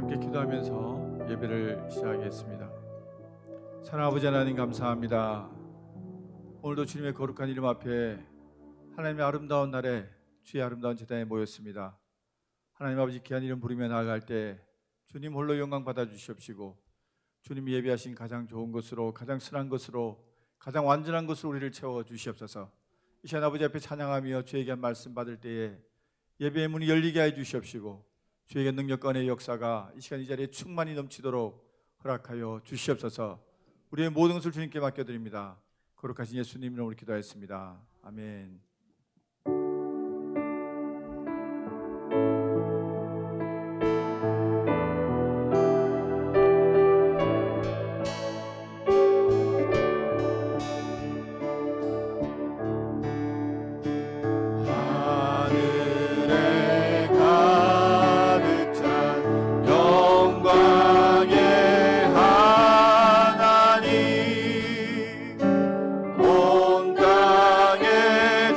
함께 기도하면서 예배를 시작하겠습니다. 사랑하는 아버지 하나님 감사합니다. 오늘도 주님의 거룩한 이름 앞에 하나님의 아름다운 날에 주의 아름다운 제단에 모였습니다. 하나님 아버지 귀한 이름 부르며 나아갈 때 주님 홀로 영광 받아주시옵시고 주님이 예비하신 가장 좋은 것으로, 가장 선한 것으로, 가장 완전한 것으로 우리를 채워주시옵소서. 이 시간 아버지 앞에 찬양하며 주에게 한 말씀 받을 때에 예배의 문이 열리게 해 주시옵시고 주에게 능력과 은혜의 역사가 이 시간 이 자리에 충만히 넘치도록 허락하여 주시옵소서. 우리의 모든 것을 주님께 맡겨드립니다. 거룩하신 예수님 이름으로 기도하였습니다. 아멘. 온 땅에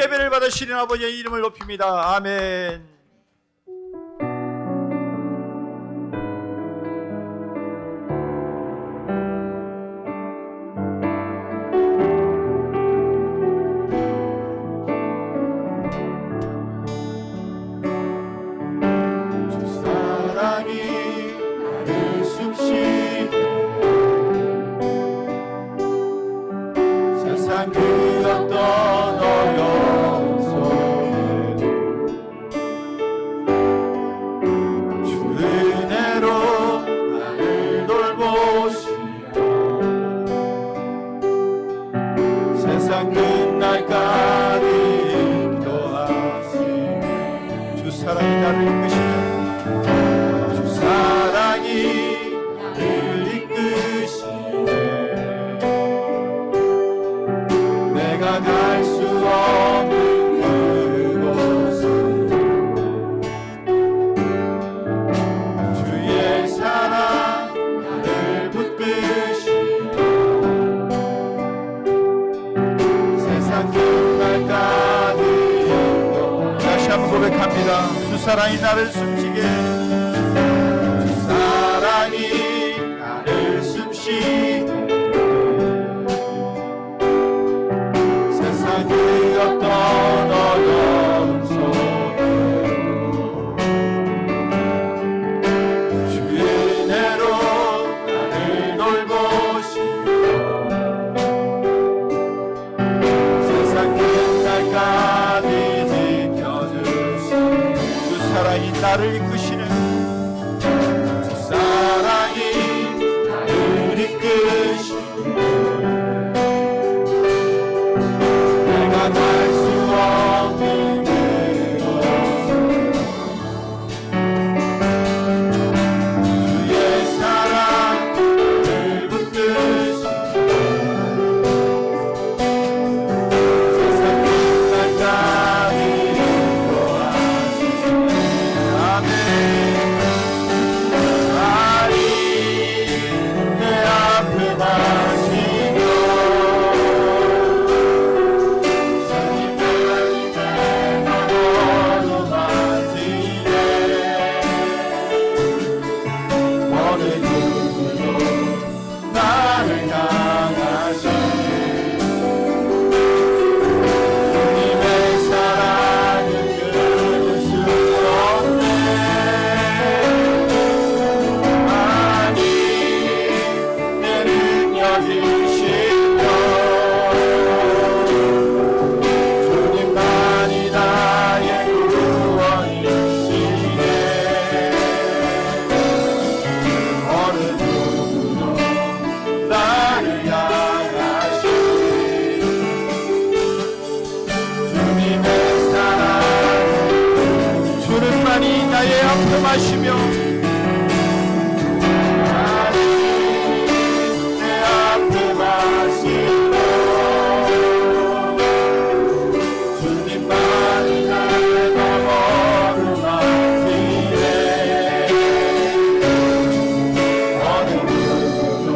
예배를 받으시는 아버지의 이름을 높입니다. 아멘. 그 어떤 어려움 속에도 주 은혜로 나를 돌보시며 세상 끝날까지 인도하시네. 주 사랑이 나를 이끄시네. 주 사랑이 나를 이끄시네. 내가 갈 수 없는 그곳은 주의 사랑 나를 붙드시며 세상 끝날까지 인도하시네. 다시 한번 고백합니다. 주 사랑이 나를 숨쉬게, 주 사랑이 나를 숨쉬게 세상 그 어떤 어려움 속에도 주 은혜로 나를 돌보시며 세상 끝날까지 지켜주시네. 주 사랑이 나를 이끄시네. 주 사랑이 나를 이끄시네. 내가 갈 수 없는 그곳은 주의 사랑 나를 붙드시며 세상 끝날까지 인도하시네. 아멘. 아리 내 앞에 마시며 어느 누구도 나를 향하시 주님의 사랑을 끊을 수 없네. 아니 내 능력이시며 주님만이 나의 구원이시네. 어느 누구도 나를 향하시 주님의 사랑 주님만이 나의 아픔하시며 내 앞에 마시며 주님만이 나의 머무르마시네. 어느 누구도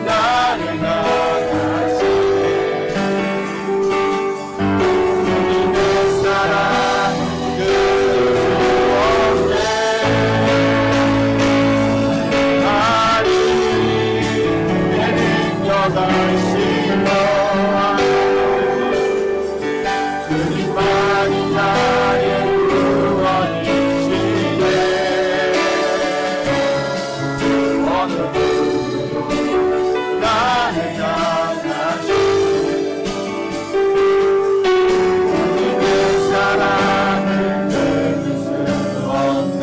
나를 향하시 주님의 사랑 끊을 수 없네. 아니 내 능력하시며 주님만이 나의 구원이시네. 어느 누구도 나를 향하시 주님의 사랑을 끊을 수 없네.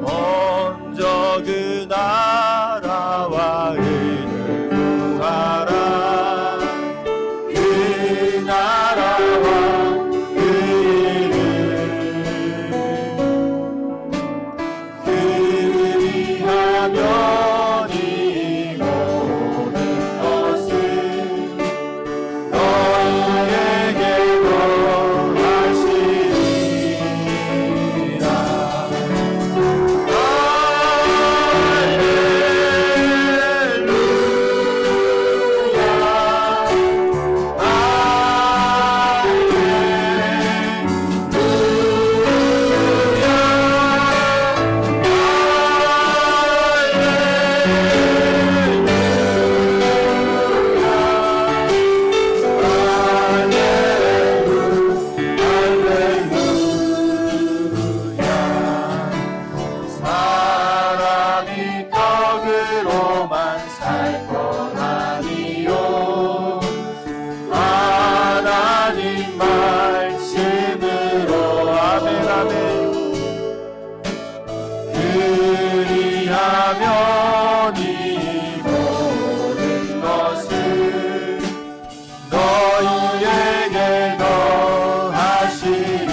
먼저 그 나라와 의를 구하라. 그 나라와 그 의를 그리하면 이 모든 것을 너희에게 더하시리라. 할렐루야. 위하면 이 모든 것을 너희에게 더하시리라.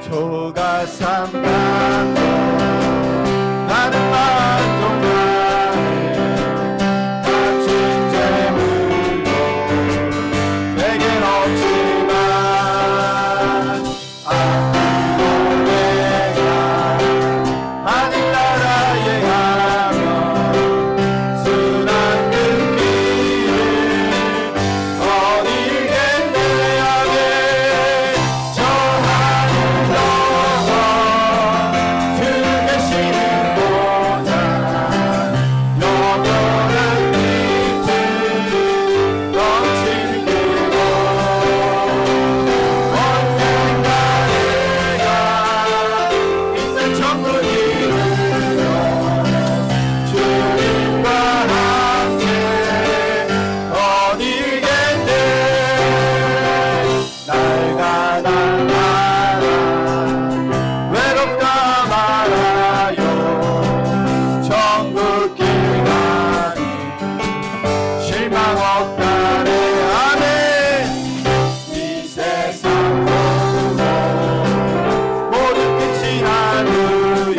조가 삼간도 나는 만족하네. 값진 재물도 내겐 없지만 앞으로 내가 하늘나라에 가면 순한 그 길을 거닐겠네. 아멘. 저 하늘 넘어 주 계시는 보좌 영원한 빛을 넘치는 그곳 언젠가 내가 있는 천국 이루며 주님과 함께 거닐겠네. 날 가다가 외롭다 말아요. 천국 길 가니 실망 없다네. 아멘. 이 세상 모두 모든 끝이 난 후에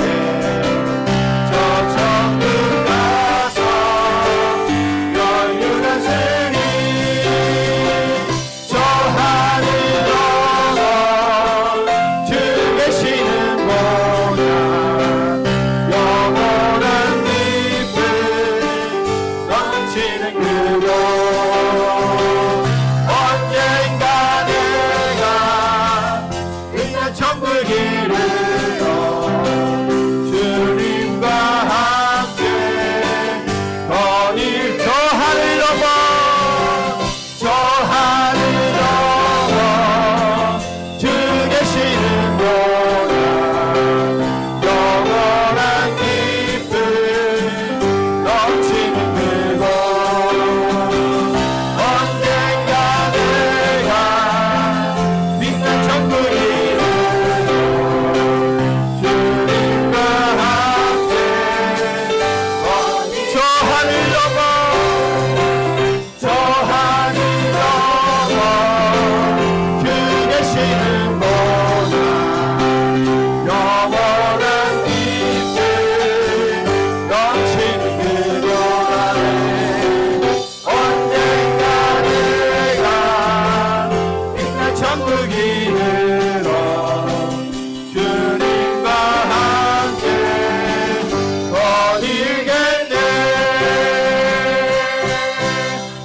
저 천국 가서 연륜한 승리 저 하늘 넘어 주 계시는 보좌 영원한 빛을 넘치는 그곳 언젠가 내가 끝난 천국 이르러 주님과 함께 거닐 저 하늘 넘어 저 하늘 넘어 주 계시는 보좌 영원한 기쁨 넘치는 그곳 언젠가 내가 빛난 천국 이루러 주님과 함께 저 하늘 넘어 저 하늘 넘어 주 계시는 보좌 영원한 빛을 넘치는 그곳 안에 언젠가 내가 빛난 천국 이르러 주님과 함께 거닐겠네.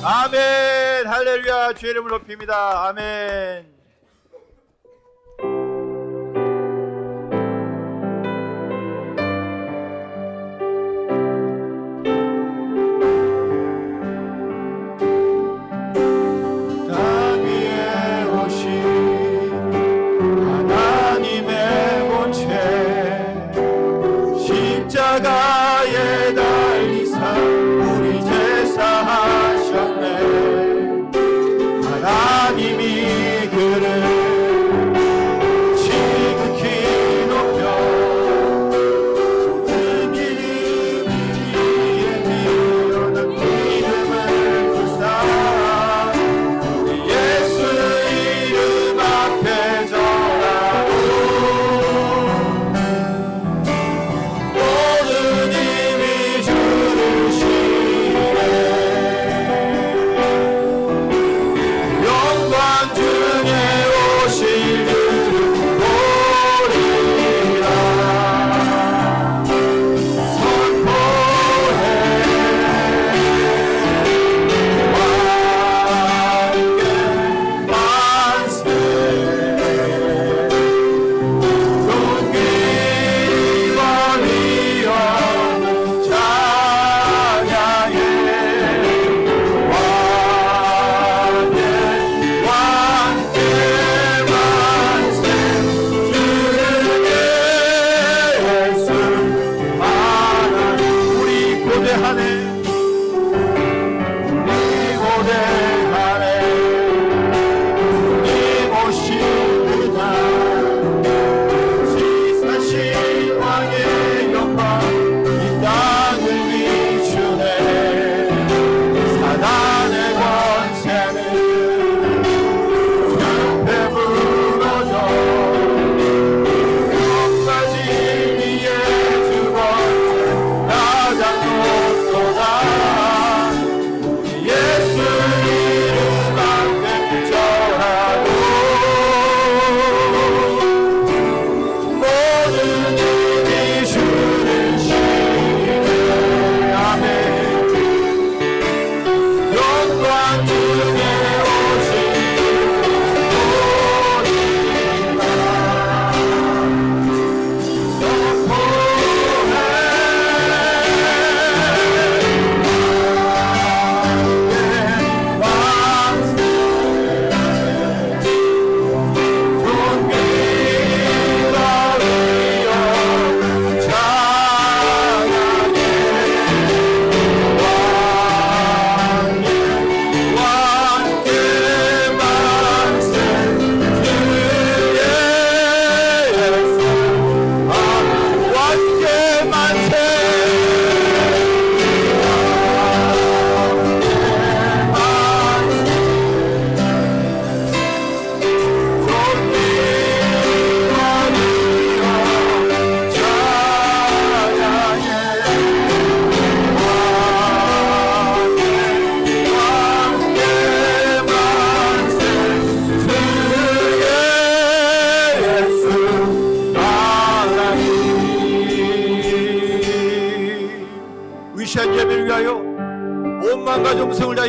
아멘. 할렐루야. 주의 이름을 높입니다. 아멘.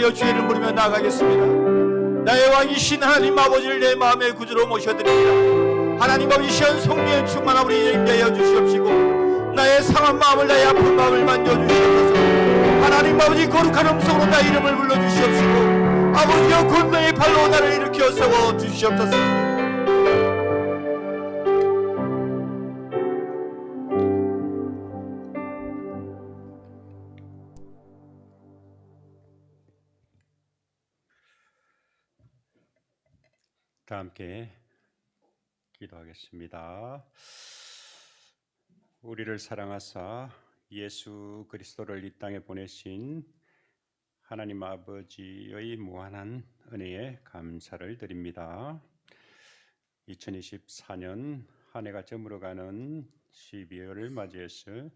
인하여 주의를 물으며 나아가겠습니다. 나의 왕이신 하나님 아버지를 내 마음의 구주로 모셔드립니다. 하나님 아버지 시원 성령의 충만함을 인도하여 주시옵시고 나의 상한 마음을 나의 아픈 마음을 만져주시옵소서. 하나님 아버지 거룩한 음성으로 나의 이름을 불러주시옵시고 아버지여 권능의 팔로 나를 일으켜 세워 주시옵소서. 다 함께 기도하겠습니다. 우리를 사랑하사 예수 그리스도를 이 땅에 보내신 하나님 아버지의 무한한 은혜에 감사를 드립니다. 2024년 한 해가 저물어가는 12월을 맞이해서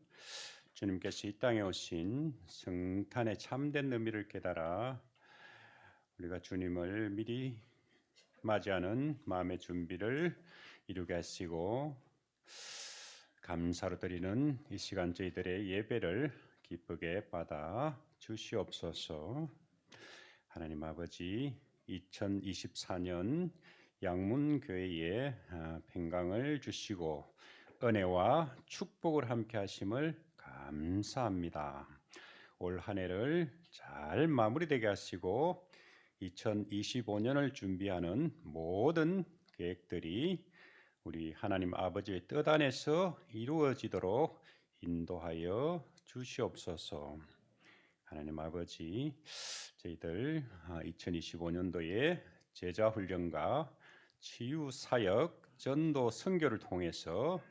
주님께서 이 땅에 오신 성탄의 참된 의미를 깨달아 우리가 주님을 미리 맞이하는 마음의 준비를 이루게 하시고 감사로 드리는 이 시간 저희들의 예배를 기쁘게 받아 주시옵소서. 하나님 아버지 2024년 양문교회에 평강을 주시고 은혜와 축복을 함께 하심을 감사합니다. 올 한 해를 잘 마무리되게 하시고 2025년을 준비하는 모든 계획들이 우리 하나님 아버지의 뜻 안에서 이루어지도록 인도하여 주시옵소서. 하나님 아버지, 저희들 2025년도에 제자훈련과 치유사역, 전도 선교를 통해서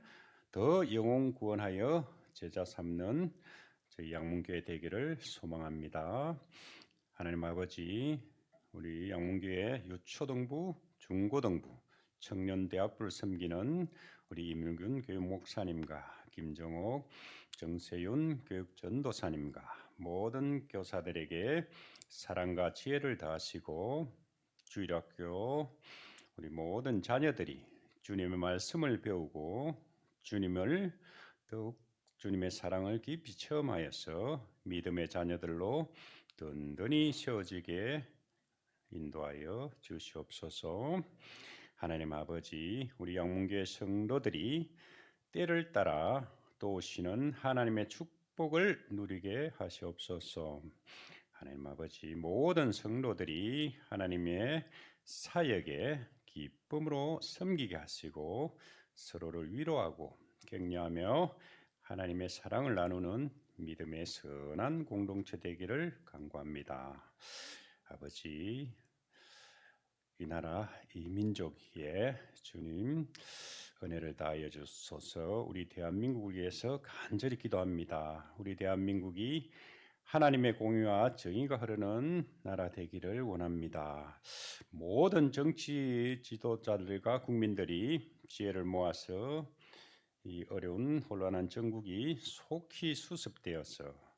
더 영혼 구원하여 제자 삼는 저희 양문교회 되기를 소망합니다. 하나님 아버지, 우리 양문교회 유초등부, 중고등부, 청년대학부를 섬기는 우리 임일균 교육 목사님과 김정옥, 정세윤 교육전도사님과 모든 교사들에게 사랑과 지혜를 다하시고 주일학교 우리 모든 자녀들이 주님의 말씀을 배우고 주님을 더욱 주님의 사랑을 깊이 체험하여서 믿음의 자녀들로 든든히 세워지게 인도하여 주시옵소서. 하나님 아버지, 우리 양문교회 성도들이 때를 따라 또 오시는 하나님의 축복을 누리게 하시옵소서. 하나님 아버지, 모든 성도들이 하나님의 사역에 기쁨으로 섬기게 하시고 서로를 위로하고 격려하며 하나님의 사랑을 나누는 믿음의 선한 공동체 되기를 간구합니다. 아버지, 이 나라 이 민족에 주님 은혜를 다하여 주소서. 우리 대한민국을 위해서 간절히 기도합니다. 우리 대한민국이 하나님의 공의와 정의가 흐르는 나라 되기를 원합니다. 모든 정치 지도자들과 국민들이 지혜를 모아서 이 어려운 혼란한 정국이 속히 수습되어서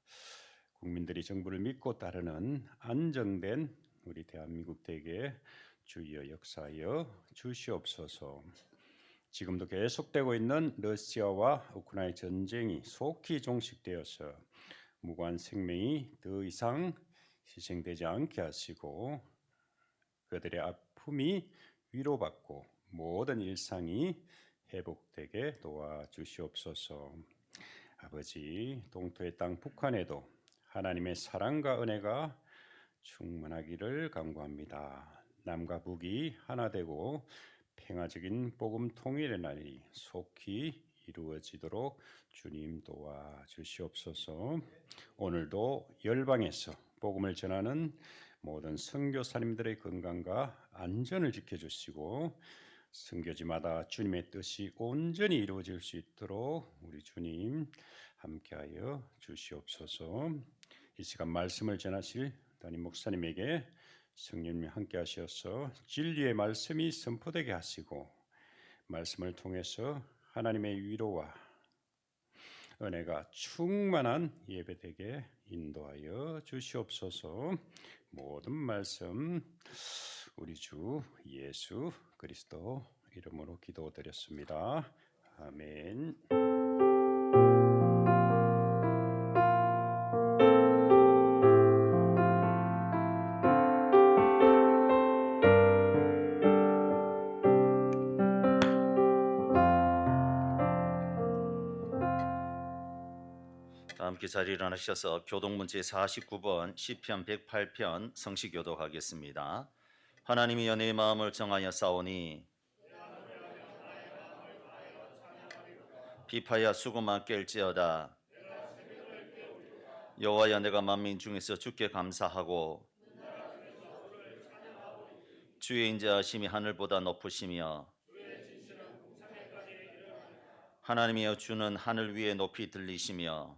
국민들이 정부를 믿고 따르는 안정된 우리 대한민국 되게 주여 역사하여 주시옵소서. 지금도 계속되고 있는 러시아와 우크라이나 전쟁이 속히 종식되어서 무고한 생명이 더 이상 희생되지 않게 하시고 그들의 아픔이 위로받고 모든 일상이 회복되게 도와주시옵소서. 아버지, 동토의 땅 북한에도 하나님의 사랑과 은혜가 충만하기를 간구합니다. 남과 북이 하나 되고 평화적인 복음 통일의 날이 속히 이루어지도록 주님 도와주시옵소서. 오늘도 열방에서 복음을 전하는 모든 선교사님들의 건강과 안전을 지켜주시고 선교지마다 주님의 뜻이 온전히 이루어질 수 있도록 우리 주님 함께하여 주시옵소서. 이 시간 말씀을 전하실 담임 목사님에게 성령님이 함께하셔서 진리의 말씀이 선포되게 하시고 말씀을 통해서 하나님의 위로와 은혜가 충만한 예배되게 인도하여 주시옵소서. 모든 말씀 우리 주 예수 그리스도 이름으로 기도드렸습니다. 아멘. 함께 자리에 일어나셔서 교독문제 49번 시편 108편 성시교독하겠습니다. 하나님이 연애의 마음을 정하여 싸우니 비파야 수고만 깰지어다. 여호와여, 내가 만민 중에서 주께 감사하고 주의 인자하심이 하늘보다 높으시며 하나님이여, 주는 하늘 위에 높이 들리시며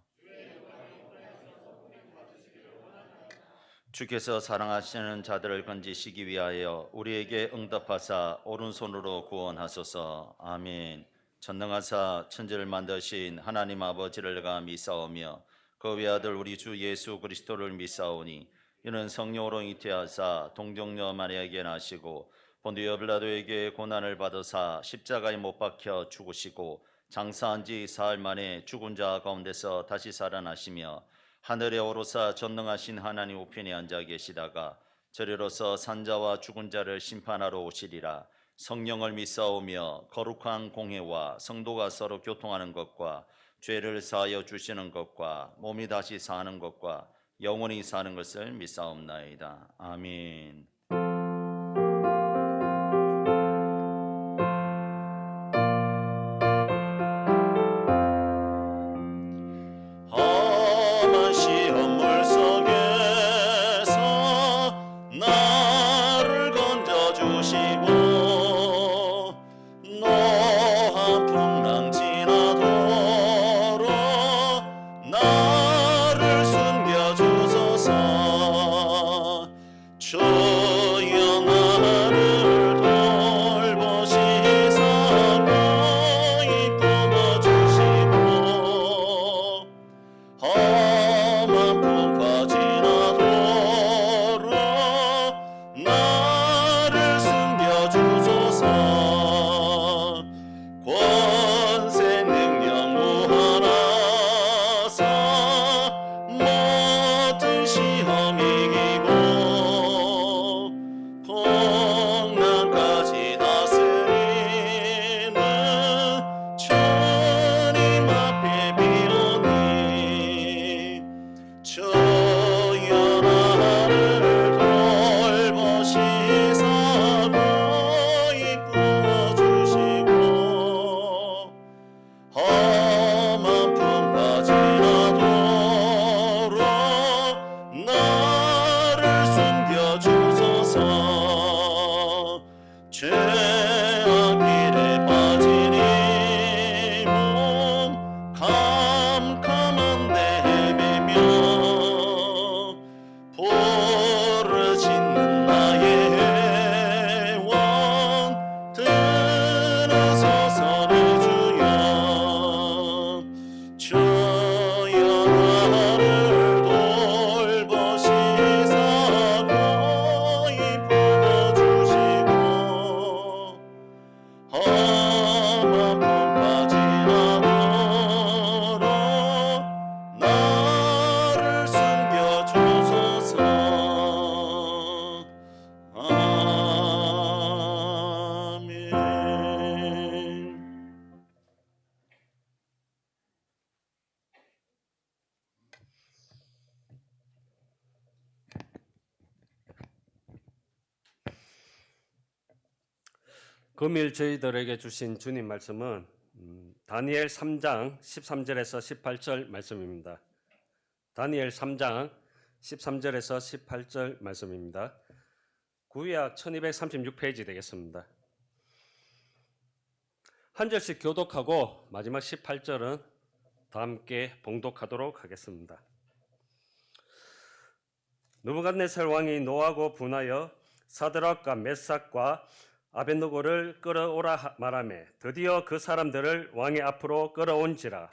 주께서 사랑하시는 자들을 건지시기 위하여 우리에게 응답하사 오른손으로 구원하소서. 아멘. 전능하사 천지를 만드신 하나님 아버지를 내가 믿사오며 그 외아들 우리 주 예수 그리스도를 믿사오니 이는 성령으로 잉태하사 동정녀 마리아에게 나시고 본디오 빌라도에게 고난을 받으사 십자가에 못 박혀 죽으시고 장사한 지 사흘 만에 죽은 자 가운데서 다시 살아나시며 하늘에 오르사 전능하신 하나님 우편에 앉아 계시다가 저리로서 산자와 죽은 자를 심판하러 오시리라. 성령을 믿사오며 거룩한 공회와 성도가 서로 교통하는 것과 죄를 사하여 주시는 것과 몸이 다시 사는 것과 영원히 사는 것을 믿사옵나이다. 아멘. 험한 시험 물속에서 나를 건져주시고 노한 풍랑 지나도록 나를 숨겨주소서. 주여 나를 돌보시사 고이 품어주시고 험한 풍파 지나도록 나를 숨겨주소서. 권세 능력 무한하사 모든 시험 이기고 풍랑까지 다스리는 주님 앞에 비오니 주여 나를 돌보시사 고이 품어주시고 험한 풍파 지나도록 나를 숨겨주소서. 죄악 길에 빠진 이 몸 캄캄한데 헤매며 부르짖는 나의 원 들으소서를 주여. 주여 나를 돌보시사 고이 품어주시고 험한 풍파 지나도록 나를 숨겨주소서. 아멘. 금일 저희들에게 주신 주님 말씀은 다니엘 3장 13절에서 18절 말씀입니다. 다니엘 3장 13절에서 18절 말씀입니다. 구약 1236페이지 되겠습니다. 한 절씩 교독하고 마지막 18절은 다 함께 봉독하도록 하겠습니다. 느부갓네살 왕이 노하고 분하여 사드락과 메삭과 아벳느고를 끌어오라 말하매 드디어 그 사람들을 왕의 앞으로 끌어온지라.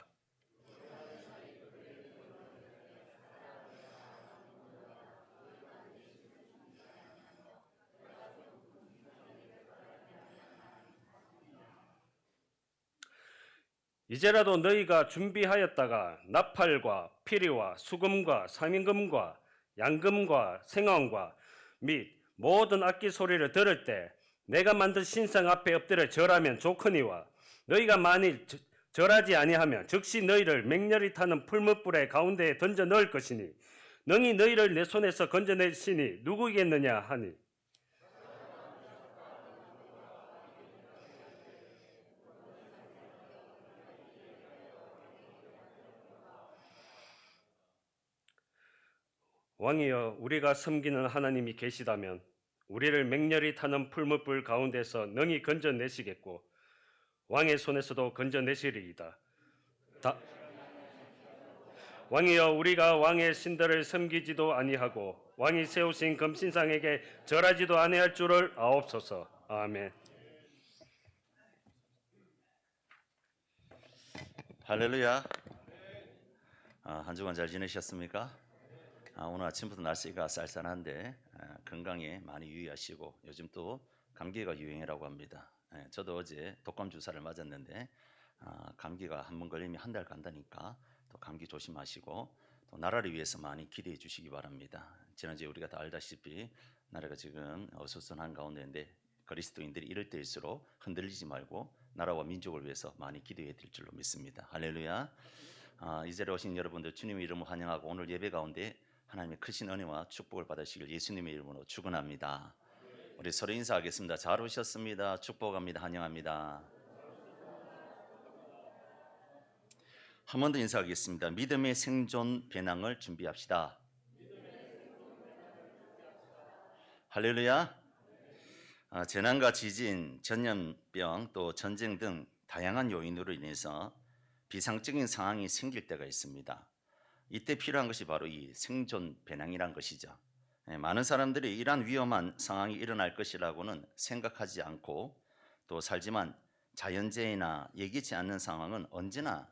이제라도 너희가 준비하였다가 나팔과 피리와 수금과 상임금과 양금과 생황과 및 모든 악기 소리를 들을 때 내가 만든 신상 앞에 엎드려 절하면 좋거니와 너희가 만일 절하지 아니하면 즉시 너희를 맹렬히 타는 풀무불의 가운데에 던져 넣을 것이니 능히 너희를 내 손에서 건져내시니 누구이겠느냐 하니 왕이여 우리가 섬기는 하나님이 계시다면 우리를 맹렬히 타는 풀무불 가운데서 능히 건져내시겠고 왕의 손에서도 건져내시리이다. 왕이여 우리가 왕의 신들을 섬기지도 아니하고 왕이 세우신 금신상에게 절하지도 아니할 줄을 아옵소서. 아멘. 할렐루야. 한 주간 잘 지내셨습니까? 오늘 아침부터 날씨가 쌀쌀한데 건강에 많이 유의하시고 요즘 또 감기가 유행이라고 합니다. 저도 어제 독감 주사를 맞았는데 감기가 한 번 걸리면 한 달 간다니까 또 감기 조심하시고 또 나라를 위해서 많이 기도해 주시기 바랍니다. 지난주에 우리가 다 알다시피 나라가 지금 어수선한 가운데인데 그리스도인들이 이럴 때일수록 흔들리지 말고 나라와 민족을 위해서 많이 기도해 드릴 줄로 믿습니다. 할렐루야. 이 자리에 오신 여러분들 주님의 이름으로 환영하고 오늘 예배 가운데 하나님의 크신 은혜와 축복을 받으시길 예수님의 이름으로 축원합니다. 우리 서로 인사하겠습니다. 잘 오셨습니다. 축복합니다. 환영합니다. 한 번 더 인사하겠습니다. 믿음의 생존 배낭을 준비합시다. 할렐루야. 재난과 지진, 전염병, 또 전쟁 등 다양한 요인으로 인해서 비상적인 상황이 생길 때가 있습니다. 이때 필요한 것이 바로 이 생존 배낭이란 것이죠. 많은 사람들이 이러한 위험한 상황이 일어날 것이라고는 생각하지 않고 또 살지만 자연재해나 예기치 않는 상황은 언제나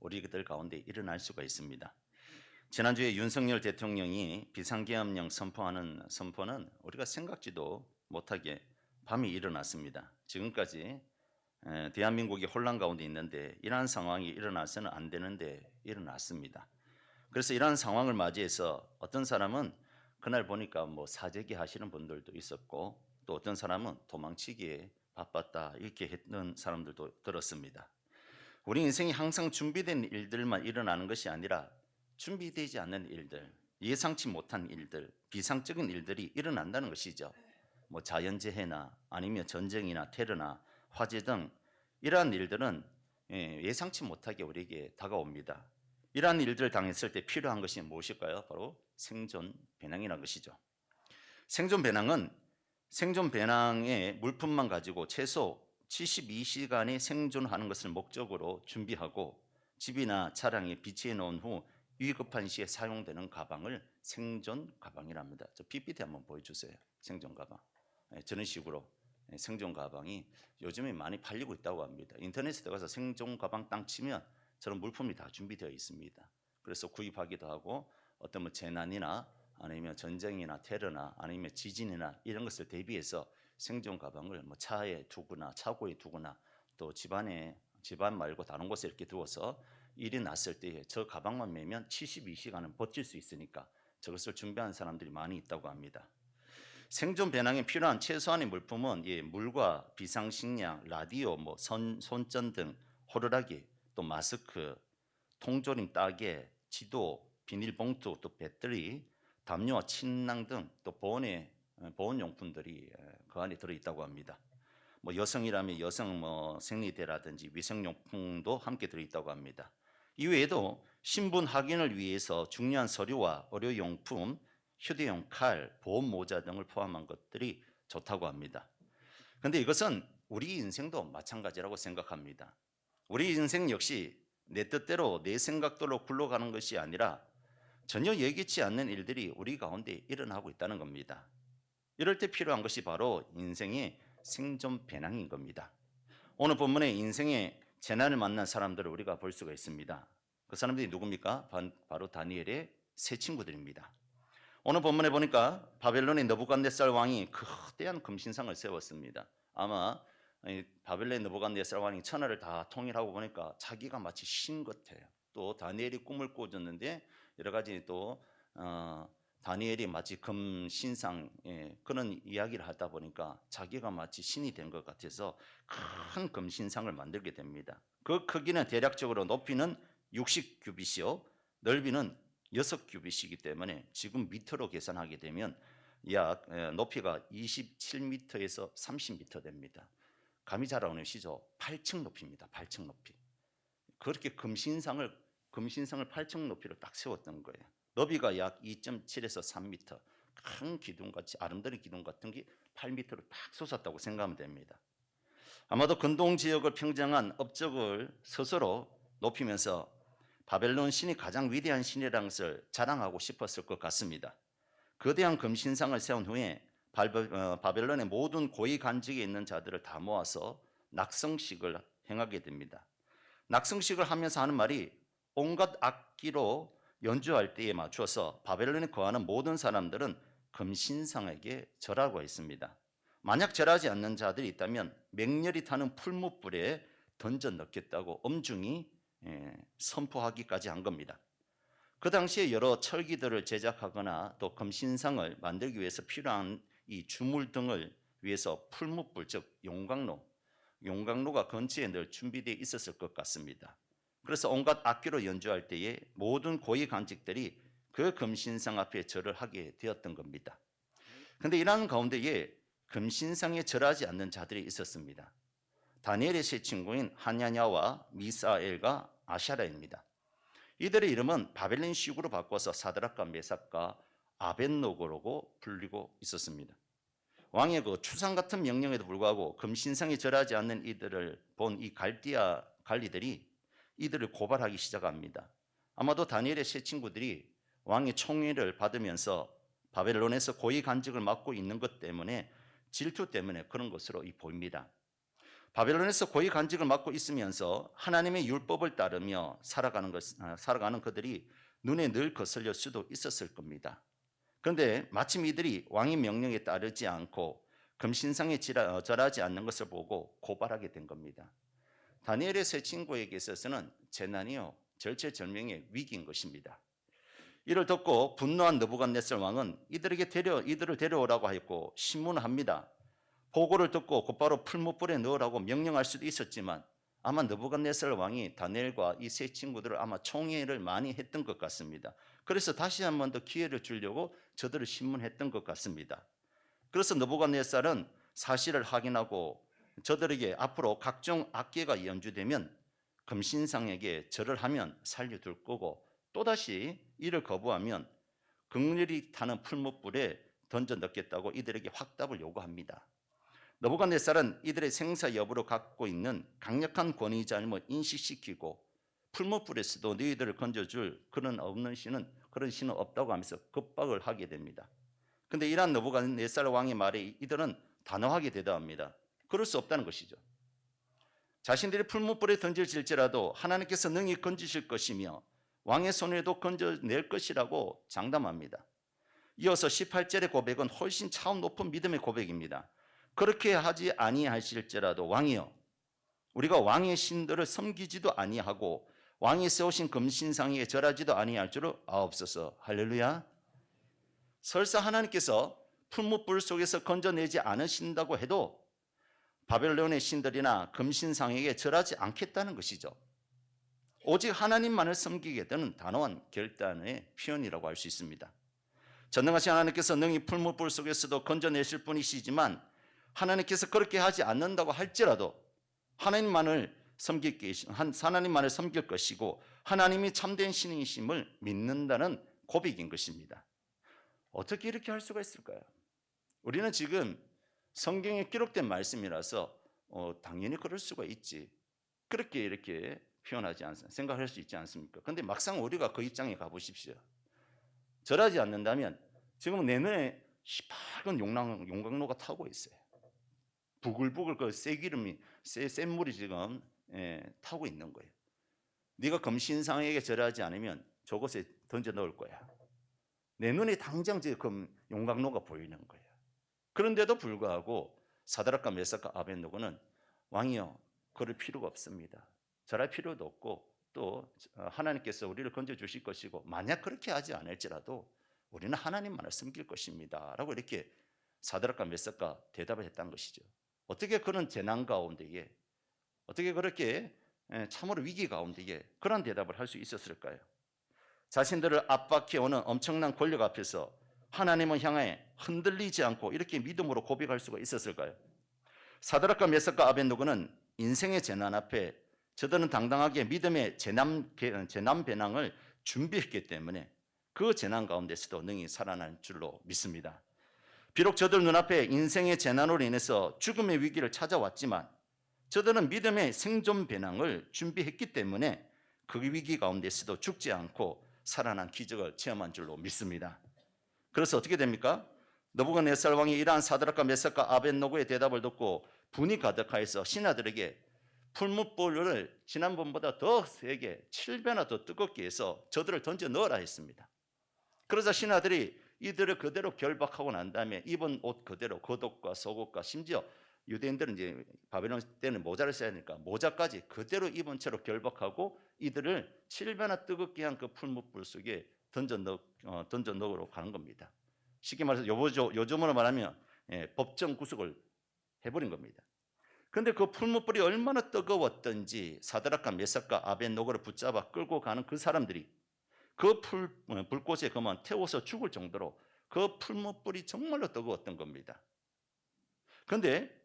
우리들 가운데 일어날 수가 있습니다. 지난주에 윤석열 대통령이 비상계엄령 선포하는 선포는 우리가 생각지도 못하게 밤이 일어났습니다. 지금까지 대한민국이 혼란 가운데 있는데 이러한 상황이 일어나서는 안 되는데 일어났습니다. 그래서 이러한 상황을 맞이해서 어떤 사람은 그날 보니까 뭐 사재기 하시는 분들도 있었고 또 어떤 사람은 도망치기에 바빴다 이렇게 했던 사람들도 들었습니다. 우리 인생이 항상 준비된 일들만 일어나는 것이 아니라 준비되지 않는 일들, 예상치 못한 일들, 비상적인 일들이 일어난다는 것이죠. 뭐 자연재해나 아니면 전쟁이나 테러나 화재 등 이러한 일들은 예상치 못하게 우리에게 다가옵니다. 이러한 일들을 당했을 때 필요한 것이 무엇일까요? 바로 생존 배낭이라는 것이죠. 생존 배낭은 생존 배낭의 물품만 가지고 최소 72시간이 생존하는 것을 목적으로 준비하고 집이나 차량에 비치해 놓은 후 위급한 시에 사용되는 가방을 생존 가방이랍니다. 저 PPT 한번 보여주세요. 생존 가방. 저런 식으로 생존 가방이 요즘에 많이 팔리고 있다고 합니다. 인터넷에 들어가서 생존 가방 땅 치면 저런 물품이 다 준비되어 있습니다. 그래서 구입하기도 하고 어떤 뭐 재난이나 아니면 전쟁이나 테러나 아니면 지진이나 이런 것을 대비해서 생존 가방을 뭐 차에 두거나 차고에 두거나 또 집안 말고 다른 곳에 이렇게 두어서 일이 났을 때 저 가방만 매면 72시간은 버틸 수 있으니까 저것을 준비한 사람들이 많이 있다고 합니다. 생존 배낭에 필요한 최소한의 물품은 물과 비상식량, 라디오, 뭐 손전 등 호루라기, 또 마스크, 통조림 따개, 지도, 비닐봉투, 또 배터리, 담요와 침낭 등 또 보온용품들이 그 안에 들어있다고 합니다. 뭐 여성이라면 여성 생리대라든지 위생용품도 함께 들어있다고 합니다. 이외에도 신분 확인을 위해서 중요한 서류와 의료용품, 휴대용 칼, 보온모자 등을 포함한 것들이 좋다고 합니다. 그런데 이것은 우리 인생도 마찬가지라고 생각합니다. 우리 인생 역시 내 뜻대로 내 생각대로 굴러가는 것이 아니라 전혀 예기치 않는 일들이 우리 가운데 일어나고 있다는 겁니다. 이럴 때 필요한 것이 바로 인생의 생존 배낭인 겁니다. 오늘 본문에 인생의 재난을 만난 사람들을 우리가 볼 수가 있습니다. 그 사람들이 누굽니까? 바로 다니엘의 세 친구들입니다. 오늘 본문에 보니까 바벨론의 느부갓네살 왕이 거대한 금신상을 세웠습니다. 아마 바벨론의 느부갓네살 왕이 천하를 다 통일하고 보니까 자기가 마치 신 같아요. 또 다니엘이 꿈을 꾸었는데 여러 가지 또 다니엘이 마치 금신상의 그런 이야기를 하다 보니까 자기가 마치 신이 된 것 같아서 큰 금신상을 만들게 됩니다. 그 크기는 대략적으로 높이는 60규빗이요, 넓이는 6규빗이기 때문에 지금 미터로 계산하게 되면 약 높이가 27m에서 30m 됩니다. 감이 잘 안 오시죠? 8층 높이입니다. 8층 높이. 그렇게 금신상을 8층 높이로 딱 세웠던 거예요. 너비가 약 2.7에서 3m, 큰 기둥같이 아름다운 기둥 같은 게 8m로 딱 솟았다고 생각하면 됩니다. 아마도 근동 지역을 평정한 업적을 스스로 높이면서 바벨론 신이 가장 위대한 신이라는 것을 자랑하고 싶었을 것 같습니다. 거대한 금신상을 세운 후에 바벨론의 모든 고위 관직에 있는 자들을 다 모아서 낙성식을 행하게 됩니다. 낙성식을 하면서 하는 말이 온갖 악기로 연주할 때에 맞춰서 바벨론에 거하는 모든 사람들은 금신상에게 절하고 있습니다. 만약 절하지 않는 자들이 있다면 맹렬히 타는 풀무불에 던져 넣겠다고 엄중히 선포하기까지 한 겁니다. 그 당시에 여러 철기들을 제작하거나 또 금신상을 만들기 위해서 필요한 이 주물 등을 위해서 풀무불, 즉 용광로가 근처에 늘 준비되어 있었을 것 같습니다. 그래서 온갖 악기로 연주할 때에 모든 고위 관직들이 그 금신상 앞에 절을 하게 되었던 겁니다. 그런데 이러한 가운데에 금신상에 절하지 않는 자들이 있었습니다. 다니엘의 세 친구인 하냐냐와 미사엘과 아샤라입니다. 이들의 이름은 바벨론식으로 바꿔서 사드락과 메삭과 아벳노고라고 불리고 있었습니다. 왕의 그 추상 같은 명령에도 불구하고 금신상에 절하지 않는 이들을 본 이 갈디아 관리들이 이들을 고발하기 시작합니다. 아마도 다니엘의 세 친구들이 왕의 총애를 받으면서 바벨론에서 고위 관직을 맡고 있는 것 때문에 질투 때문에 그런 것으로 보입니다. 바벨론에서 고위 관직을 맡고 있으면서 하나님의 율법을 따르며 살아가는 그들이 눈에 늘 거슬릴 수도 있었을 겁니다. 그런데 마침 이들이 왕의 명령에 따르지 않고 금신상에 절하지 않는 것을 보고 고발하게 된 겁니다. 다니엘의 세 친구에게 있어서는 재난이요 절체절명의 위기인 것입니다. 이를 듣고 분노한 느부갓네살 왕은 이들을 데려오라고 하였고 신문을 합니다. 보고를 듣고 곧바로 풀무불에 넣으라고 명령할 수도 있었지만 아마 느부갓네살 왕이 다니엘과 이 세 친구들을 아마 총애를 많이 했던 것 같습니다. 그래서 다시 한 번 더 기회를 주려고 저들을 신문했던 것 같습니다. 그래서 느부갓네살은 사실을 확인하고 저들에게 앞으로 각종 악기가 연주되면 금신상에게 절을 하면 살려둘 거고 또다시 이를 거부하면 극렬히 타는 풀무불에 던져 넣겠다고 이들에게 확답을 요구합니다. 느부갓네살은 이들의 생사 여부를 갖고 있는 강력한 권위자임을 인식시키고 풀무불에서도 너희들을 건져줄 그런 신은 없다고 하면서 겁박을 하게 됩니다. 그런데 이러한 느부갓네살 왕의 말에 이들은 단호하게 대답합니다. 그럴 수 없다는 것이죠. 자신들이 풀무불에 던져질지라도 하나님께서 능히 건지실 것이며 왕의 손에도 건져낼 것이라고 장담합니다. 이어서 18절의 고백은 훨씬 차원 높은 믿음의 고백입니다. 그렇게 하지 아니하실지라도 왕이여 우리가 왕의 신들을 섬기지도 아니하고 왕이 세우신 금신상에 절하지도 아니할 줄을 아옵소서. 할렐루야. 설사 하나님께서 풀무불 속에서 건져내지 않으신다고 해도 바벨론의 신들이나 금신상에게 절하지 않겠다는 것이죠. 오직 하나님만을 섬기겠다는 단호한 결단의 표현이라고 할 수 있습니다. 전능하신 하나님께서 능히 풀무불 속에서도 건져내실 분이시지만 하나님께서 그렇게 하지 않는다고 할지라도 하나님만을 섬길 것이고 하나님이 참된 신이심을 믿는다는 고백인 것입니다. 어떻게 이렇게 할 수가 있을까요? 우리는 지금 성경에 기록된 말씀이라서 당연히 그럴 수가 있지. 그렇게 이렇게 생각할 수 있지 않습니까? 그런데 막상 우리가 그 입장에 가보십시오. 절하지 않는다면 지금 내 눈에 시뻘건 용광로가 타고 있어요. 부글부글 그 센 물이 지금 타고 있는 거예요. 네가 금신상에게 절하지 않으면 저곳에 던져 넣을 거야. 내 눈에 당장 지금 용광로가 보이는 거예요. 그런데도 불구하고 사드락과 메삭과 아벳노고는 왕이여 그럴 필요가 없습니다. 절할 필요도 없고 또 하나님께서 우리를 건져 주실 것이고 만약 그렇게 하지 않을지라도 우리는 하나님만을 섬길 것입니다 라고 이렇게 사드락과 메삭과 대답을 했다는 것이죠. 어떻게 그런 재난 가운데에, 어떻게 그렇게 참으로 위기 가운데에 그런 대답을 할 수 있었을까요? 자신들을 압박해오는 엄청난 권력 앞에서 하나님을 향해 흔들리지 않고 이렇게 믿음으로 고백할 수가 있었을까요? 사드락과 메삭과 아벳노고는 인생의 재난 앞에 저들은 당당하게 믿음의 재난 배낭을 준비했기 때문에 그 재난 가운데서도 능히 살아날 줄로 믿습니다. 비록 저들 눈앞에 인생의 재난으로 인해서 죽음의 위기를 찾아왔지만 저들은 믿음의 생존 배낭을 준비했기 때문에 그 위기 가운데서도 죽지 않고 살아난 기적을 체험한 줄로 믿습니다. 그래서 어떻게 됩니까? 느부갓네살 왕이 이러한 사드락과 메삭과 아벳노고의 대답을 듣고 분이 가득하여서 신하들에게 풀무불을 지난번보다 더 세게 7배나 더 뜨겁게 해서 저들을 던져 넣으라 했습니다. 그러자 신하들이 이들을 그대로 결박하고 난 다음에 입은 옷 그대로 겉옷과 속옷과 심지어 유대인들은 이제 바벨론 때는 모자를 써야 하니까 모자까지 그대로 입은 채로 결박하고 이들을 7배나 뜨겁게 한 그 풀무불 속에 던져 넣으러 가는 겁니다. 쉽게 말해서 요즘으로 말하면 법정 구속을 해버린 겁니다. 그런데 그 풀무불이 얼마나 뜨거웠던지 사드락과 메삭과 아벳노고를 붙잡아 끌고 가는 그 사람들이 그 불꽃에 그만 태워서 죽을 정도로 그 풀무불이 정말로 뜨거웠던 겁니다. 그런데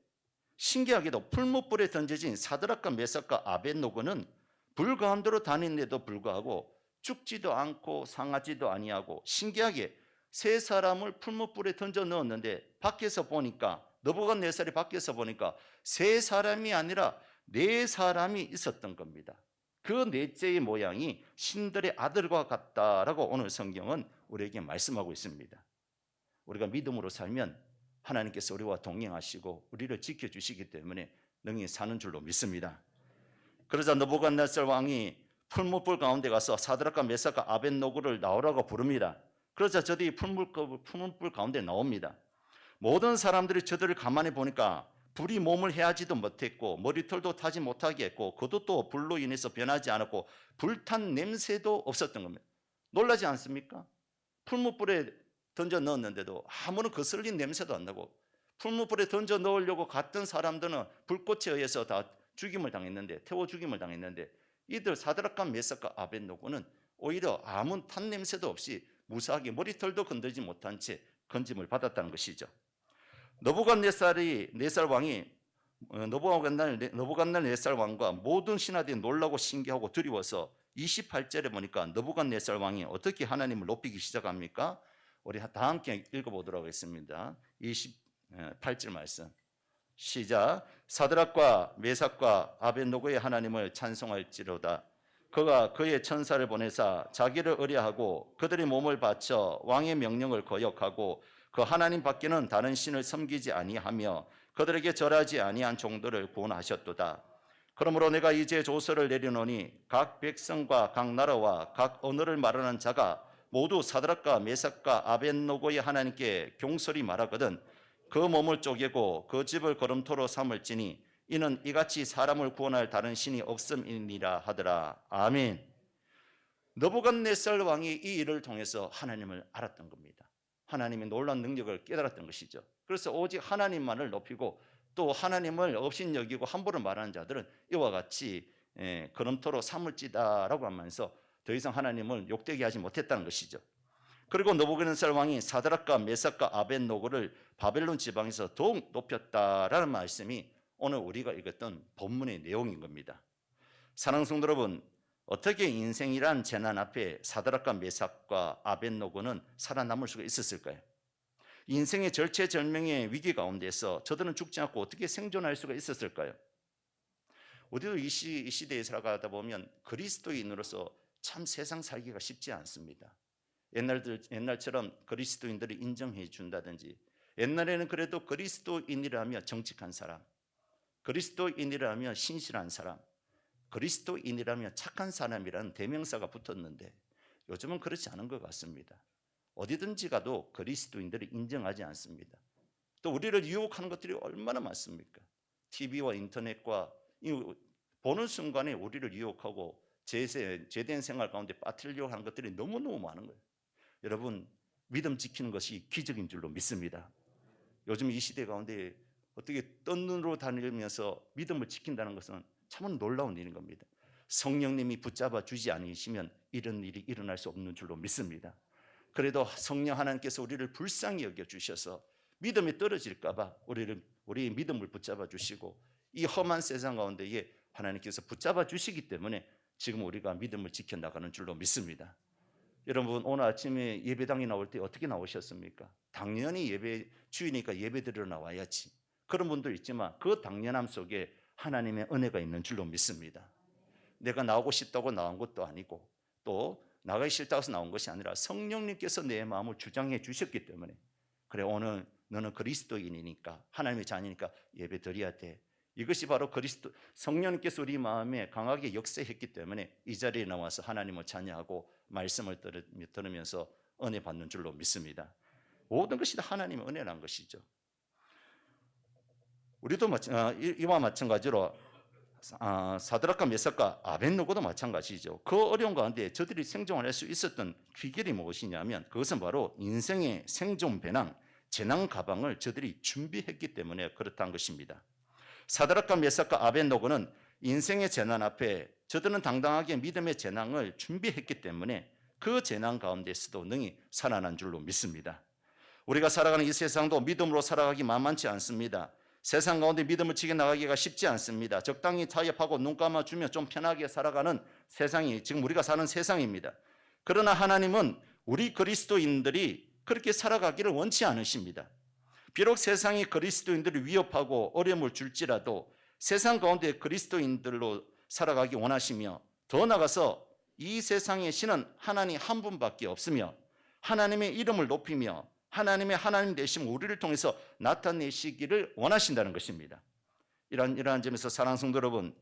신기하게도 풀무불에 던져진 사드락과 메삭과 아벳노고는 불 가운데로 다니는데도 불구하고 죽지도 않고 상하지도 아니하고 신기하게 세 사람을 풀무불에 던져 넣었는데 밖에서 보니까 느부갓네살이 밖에서 보니까 세 사람이 아니라 네 사람이 있었던 겁니다. 그 넷째의 모양이 신들의 아들과 같다라고 오늘 성경은 우리에게 말씀하고 있습니다. 우리가 믿음으로 살면 하나님께서 우리와 동행하시고 우리를 지켜주시기 때문에 능히 사는 줄로 믿습니다. 그러자 느부갓네살 왕이 풀무불 가운데 가서 사드락과 메삭과 아벳노고를 나오라고 부릅니다. 그러자 저들이 풀무불 가운데 나옵니다. 모든 사람들이 저들을 가만히 보니까 불이 몸을 헤아지도 못했고 머리털도 타지 못하게 했고 겉옷도 불로 인해서 변하지 않았고 불탄 냄새도 없었던 겁니다. 놀라지 않습니까? 풀무불에 던져 넣었는데도 아무런 거슬린 냄새도 안 나고 풀무불에 던져 넣으려고 갔던 사람들은 불꽃에 의해서 다 죽임을 당했는데 태워 죽임을 당했는데 이들 사드락과 메삭과 아벳노고는 오히려 아무 탄 냄새도 없이 무사하게 머리털도 건들지 못한 채 건짐을 받았다는 것이죠. 느부갓네살 왕이 느부갓네살 왕과 모든 신하들이 놀라고 신기하고 두려워서 28절에 보니까 느부갓네살 왕이 어떻게 하나님을 높이기 시작합니까? 우리 다 함께 읽어보도록 하겠습니다. 28절 말씀 시작. 사드락과 메삭과 아벳노고의 하나님을 찬송할지로다. 그가 그의 천사를 보내사 자기를 의뢰하고 그들의 몸을 바쳐 왕의 명령을 거역하고 그 하나님 밖에는 다른 신을 섬기지 아니하며 그들에게 절하지 아니한 종들을 구원하셨도다. 그러므로 내가 이제 조서를 내리노니 각 백성과 각 나라와 각 언어를 말하는 자가 모두 사드락과 메삭과 아벳노고의 하나님께 경솔히 말하거든 그 몸을 쪼개고 그 집을 거름토로 삼을지니 이는 이같이 사람을 구원할 다른 신이 없음이니라 하더라. 아멘. 느부갓네살 왕이 이 일을 통해서 하나님을 알았던 겁니다. 하나님의 놀라운 능력을 깨달았던 것이죠. 그래서 오직 하나님만을 높이고 또 하나님을 업신여기고 함부로 말하는 자들은 이와 같이 거름토로 삼을지다라고 하면서 더 이상 하나님을 욕되게 하지 못했다는 것이죠. 그리고 느부갓네살 왕이 사드락과 메삭과 아벳노고를 바벨론 지방에서 더욱 높였다라는 말씀이 오늘 우리가 읽었던 본문의 내용인 겁니다. 사랑하는 성도 여러분, 어떻게 인생이란 재난 앞에 사드락과 메삭과 아벳노고는 살아남을 수가 있었을까요? 인생의 절체절명의 위기 가운데서 저들은 죽지 않고 어떻게 생존할 수가 있었을까요? 우리도 이 시대에 살아가다 보면 그리스도인으로서 참 세상 살기가 쉽지 않습니다. 옛날처럼 그리스도인들이 인정해 준다든지 옛날에는 그래도 그리스도인이라며 정직한 사람, 그리스도인이라며 신실한 사람, 그리스도인이라며 착한 사람이라는 대명사가 붙었는데 요즘은 그렇지 않은 것 같습니다. 어디든지 가도 그리스도인들이 인정하지 않습니다. 또 우리를 유혹하는 것들이 얼마나 많습니까? TV와 인터넷과 보는 순간에 우리를 유혹하고 제된 생활 가운데 빠뜨리려고 하는 것들이 너무너무 많은 거예요. 여러분, 믿음 지키는 것이 기적인 줄로 믿습니다. 요즘 이 시대 가운데 어떻게 뜬 눈으로 다니면서 믿음을 지킨다는 것은 참 놀라운 일인 겁니다. 성령님이 붙잡아 주지 않으시면 이런 일이 일어날 수 없는 줄로 믿습니다. 그래도 성령 하나님께서 우리를 불쌍히 여겨 주셔서 믿음이 떨어질까 봐 우리의 믿음을 붙잡아 주시고 이 험한 세상 가운데에 하나님께서 붙잡아 주시기 때문에 지금 우리가 믿음을 지켜나가는 줄로 믿습니다. 여러분, 오늘 아침에 예배당에 나올 때 어떻게 나오셨습니까? 당연히 예배 주이니까 예배 드리러 나와야지, 그런 분도 있지만 그 당연함 속에 하나님의 은혜가 있는 줄로 믿습니다. 내가 나오고 싶다고 나온 것도 아니고 또 나가기 싫다고 해서 나온 것이 아니라 성령님께서 내 마음을 주장해 주셨기 때문에, 그래 오늘 너는 그리스도인이니까 하나님의 자녀니까 예배 드려야 돼. 이것이 바로 성령님께서 우리 마음에 강하게 역사했기 때문에 이 자리에 나와서 하나님을 찬양하고 말씀을 들으면서 은혜 받는 줄로 믿습니다. 모든 것이 다 하나님의 은혜란 것이죠. 우리도 이와 마찬가지로 사드락과 메삭과 아벳느고도 마찬가지죠. 그 어려운 가운데 저들이 생존할 수 있었던 비결이 무엇이냐면 그것은 바로 인생의 생존 배낭, 재난 가방을 저들이 준비했기 때문에 그렇다는 것입니다. 사드락과 메삭과 아벳느고는 인생의 재난 앞에 저들은 당당하게 믿음의 재난을 준비했기 때문에 그 재난 가운데서도 능히 살아난 줄로 믿습니다. 우리가 살아가는 이 세상도 믿음으로 살아가기 만만치 않습니다. 세상 가운데 믿음을 지켜나가기가 쉽지 않습니다. 적당히 타협하고 눈 감아주면 좀 편하게 살아가는 세상이 지금 우리가 사는 세상입니다. 그러나 하나님은 우리 그리스도인들이 그렇게 살아가기를 원치 않으십니다. 비록 세상이 그리스도인들을 위협하고 어려움을 줄지라도 세상 가운데 그리스도인들로 살아가기 원하시며, 더 나아가서 이 세상의 신은 하나님 한 분밖에 없으며 하나님의 이름을 높이며 하나님 되심 우리를 통해서 나타내시기를 원하신다는 것입니다. 이러한 점에서 사랑하는 성도 여러분,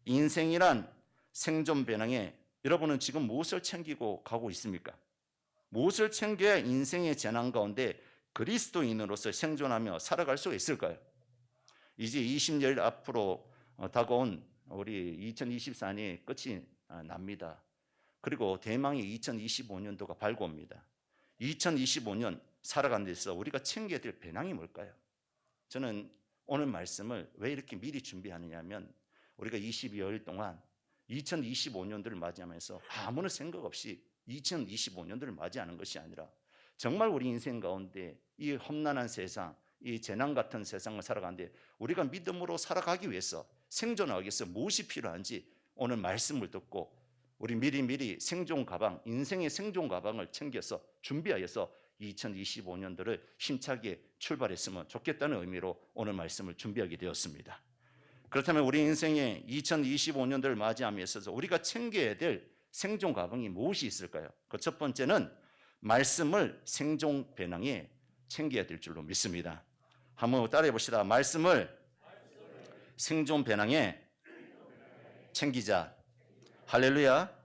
인생이란 생존 배낭에 여러분은 지금 무엇을 챙기고 가고 있습니까? 무엇을 챙겨야 인생의 재난 가운데 그리스도인으로서 생존하며 살아갈 수 있을까요? 이제 20년 앞으로 다가온 우리 2024년이 끝이 납니다. 그리고 대망의 2025년도가 발고옵니다. 2025년 살아가는 데서 우리가 챙겨야 될 배낭이 뭘까요? 저는 오늘 말씀을 왜 이렇게 미리 준비하느냐면 우리가 22일 동안 2025년도를 맞이하면서 아무런 생각 없이 2025년도를 맞이하는 것이 아니라 정말 우리 인생 가운데 이 험난한 세상, 이 재난 같은 세상을 살아가는데 우리가 믿음으로 살아가기 위해서, 생존하기 위해서 무엇이 필요한지 오늘 말씀을 듣고 우리 미리 생존 가방, 인생의 생존 가방을 챙겨서 준비하여서 2025년도를 힘차게 출발했으면 좋겠다는 의미로 오늘 말씀을 준비하게 되었습니다. 그렇다면 우리 인생의 2025년도를 맞이하면서 우리가 챙겨야 될 생존 가방이 무엇이 있을까요? 그 첫 번째는 말씀을 생존 배낭에 챙겨야 될 줄로 믿습니다. 한번 따라해 봅시다. 말씀을 생존 배낭에 챙기자. 할렐루야.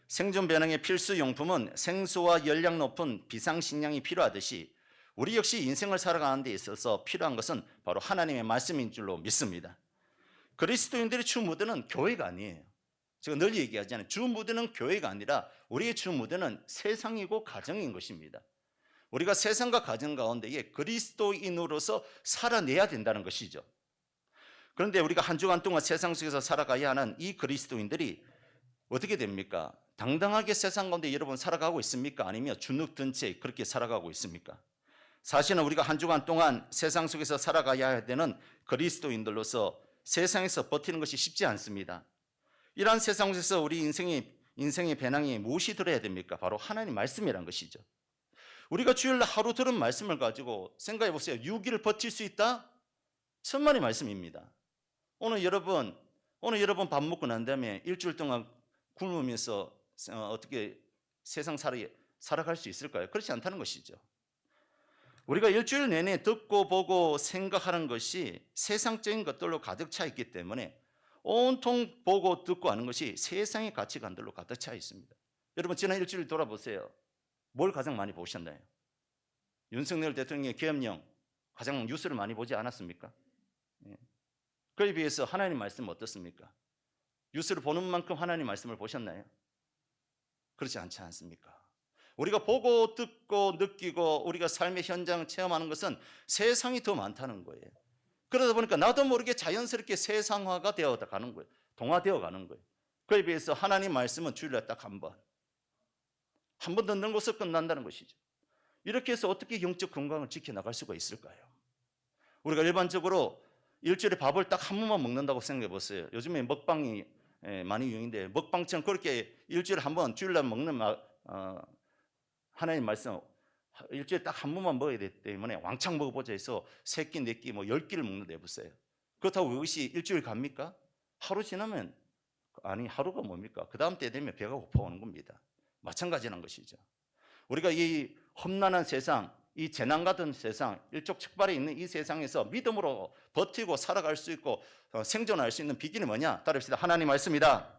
생존 배낭의 필수 용품은 생수와 열량 높은 비상식량이 필요하듯이 우리 역시 인생을 살아가는 데 있어서 필요한 것은 바로 하나님의 말씀인 줄로 믿습니다. 그리스도인들의 주 무대는 교회가 아니에요. 제가 늘 얘기하잖아요. 주 무대는 교회가 아니라 우리의 주 무대는 세상이고 가정인 것입니다. 우리가 세상과 가정 가운데에 그리스도인으로서 살아내야 된다는 것이죠. 그런데 우리가 한 주간 동안 세상 속에서 살아가야 하는 이 그리스도인들이 어떻게 됩니까? 당당하게 세상 가운데 여러분 살아가고 있습니까? 아니면 주눅든 채 그렇게 살아가고 있습니까? 사실은 우리가 한 주간 동안 세상 속에서 살아가야 되는 그리스도인들로서 세상에서 버티는 것이 쉽지 않습니다. 이러한 세상 속에서 우리 인생의 배낭에 무엇이 들어야 됩니까? 바로 하나님 말씀이란 것이죠. 우리가 주일날 하루 들은 말씀을 가지고 생각해 보세요. 6일을 버틸 수 있다? 천만의 말씀입니다. 오늘 여러분 밥 먹고 난 다음에 일주일 동안 굶으면서 어떻게 세상 살아갈 수 있을까요? 그렇지 않다는 것이죠. 우리가 일주일 내내 듣고 보고 생각하는 것이 세상적인 것들로 가득 차 있기 때문에 온통 보고 듣고 하는 것이 세상의 가치관들로 가득 차 있습니다. 여러분 지난 일주일 돌아보세요. 뭘 가장 많이 보셨나요? 윤석열 대통령의 계엄령 가장 뉴스를 많이 보지 않았습니까? 그에 비해서 하나님 말씀은 어떻습니까? 뉴스를 보는 만큼 하나님 말씀을 보셨나요? 그렇지 않지 않습니까? 우리가 보고 듣고 느끼고 우리가 삶의 현장을 체험하는 것은 세상이 더 많다는 거예요. 그러다 보니까 나도 모르게 자연스럽게 세상화가 되어 가는 거예요. 동화되어 가는 거예요. 그에 비해서 하나님 말씀은 주일날 딱 한 번 듣는 것으로 끝난다는 것이죠. 이렇게 해서 어떻게 영적 건강을 지켜나갈 수가 있을까요? 우리가 일반적으로 일주일에 밥을 딱 한 번만 먹는다고 생각해 보세요. 요즘에 먹방이 많이 유행인데 먹방처럼 그렇게 일주일에 한 번 주일날 먹는 하나님 말씀 일주일에 딱 한 번만 먹어야 되기 때문에 왕창 먹어보자 해서 3끼, 4끼, 10끼를 먹는다 해보세요. 그렇다고 그것이 일주일 갑니까? 하루 지나면 아니 하루가 뭡니까? 그 다음 때 되면 배가 고파오는 겁니다. 마찬가지라는 것이죠. 우리가 이 험난한 세상, 이 재난 같은 세상, 일촉즉발에 있는 이 세상에서 믿음으로 버티고 살아갈 수 있고 생존할 수 있는 비결이 뭐냐? 따릅시다. 하나님 말씀이다.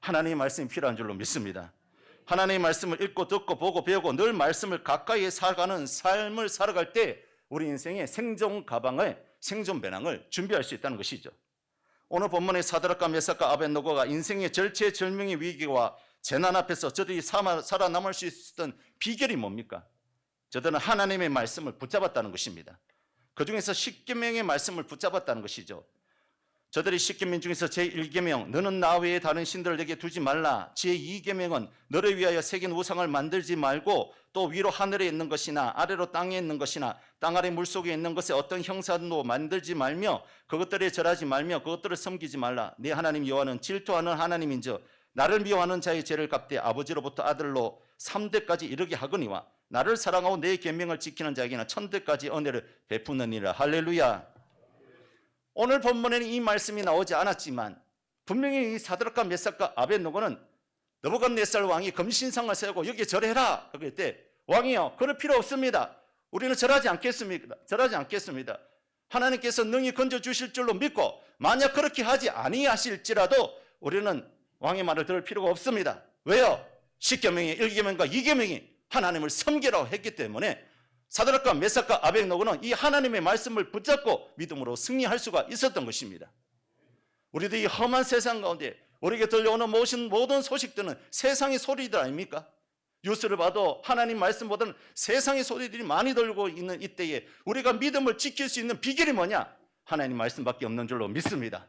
하나님의 말씀이 필요한 줄로 믿습니다. 하나님의 말씀을 읽고 듣고 보고 배우고 늘 말씀을 가까이 살아가는 삶을 살아갈 때 우리 인생의 생존 가방을, 생존 배낭을 준비할 수 있다는 것이죠. 오늘 본문의 사드락과 메삭과 아벳노고가 인생의 절체절명의 위기와 재난 앞에서 저들이 살아남을 수 있었던 비결이 뭡니까? 저들은 하나님의 말씀을 붙잡았다는 것입니다. 그 중에서 십계명의 말씀을 붙잡았다는 것이죠. 저들이 십계명 중에서 제1계명 너는 나 외에 다른 신들을 내게 두지 말라. 제2계명은 너를 위하여 새긴 우상을 만들지 말고 또 위로 하늘에 있는 것이나 아래로 땅에 있는 것이나 땅 아래 물속에 있는 것에 어떤 형상도 만들지 말며 그것들에 절하지 말며 그것들을 섬기지 말라. 네 하나님 여호와는 질투하는 하나님인즉 나를 미워하는 자의 죄를 갚되 아버지로부터 아들로 3대까지 이르게 하거니와 나를 사랑하고 내 계명을 지키는 자에게는 1000대까지 은혜를 베푸느니라. 할렐루야. 오늘 본문에는 이 말씀이 나오지 않았지만 분명히 이 사드락과 메삭과 아벳노고는 느부갓네살 왕이 금신상을 세우고 여기에 절해라 그럴 때 왕이요 그럴 필요 없습니다. 우리는 절하지 않겠습니다. 절하지 않겠습니다. 하나님께서 능히 건져주실 줄로 믿고 만약 그렇게 하지 아니하실지라도 우리는 왕의 말을 들을 필요가 없습니다. 왜요? 10계명의 1계명과 2계명이 하나님을 섬기라고 했기 때문에 사드락과 메삭과 아벳노고는 이 하나님의 말씀을 붙잡고 믿음으로 승리할 수가 있었던 것입니다. 우리도 이 험한 세상 가운데 우리에게 들려오는 모든 소식들은 세상의 소리들 아닙니까? 뉴스를 봐도 하나님 말씀보다는 세상의 소리들이 많이 들고 있는 이때에 우리가 믿음을 지킬 수 있는 비결이 뭐냐? 하나님 말씀밖에 없는 줄로 믿습니다.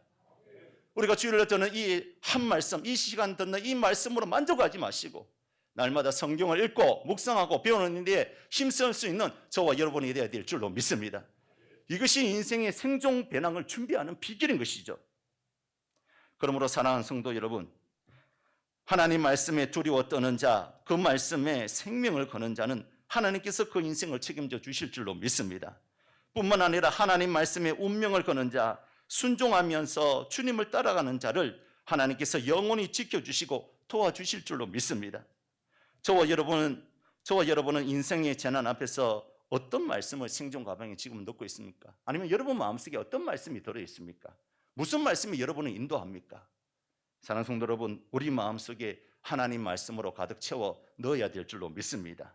우리가 주일날 듣는 이 한 말씀, 이 시간 듣는 이 말씀으로 만족하지 마시고 날마다 성경을 읽고 묵상하고 배우는 데 힘쓸 수 있는 저와 여러분이 되어야 될 줄로 믿습니다. 이것이 인생의 생존 배낭을 준비하는 비결인 것이죠. 그러므로 사랑하는 성도 여러분, 하나님 말씀에 두려워 떠는 자, 그 말씀에 생명을 거는 자는 하나님께서 그 인생을 책임져 주실 줄로 믿습니다. 뿐만 아니라 하나님 말씀에 운명을 거는 자, 순종하면서 주님을 따라가는 자를 하나님께서 영원히 지켜주시고 도와주실 줄로 믿습니다. 저와 여러분은 인생의 재난 앞에서 어떤 말씀을 생존 가방에 지금 넣고 있습니까? 아니면 여러분 마음속에 어떤 말씀이 들어 있습니까? 무슨 말씀이 여러분을 인도합니까? 사랑하는 성도 여러분, 우리 마음속에 하나님 말씀으로 가득 채워 넣어야 될 줄로 믿습니다.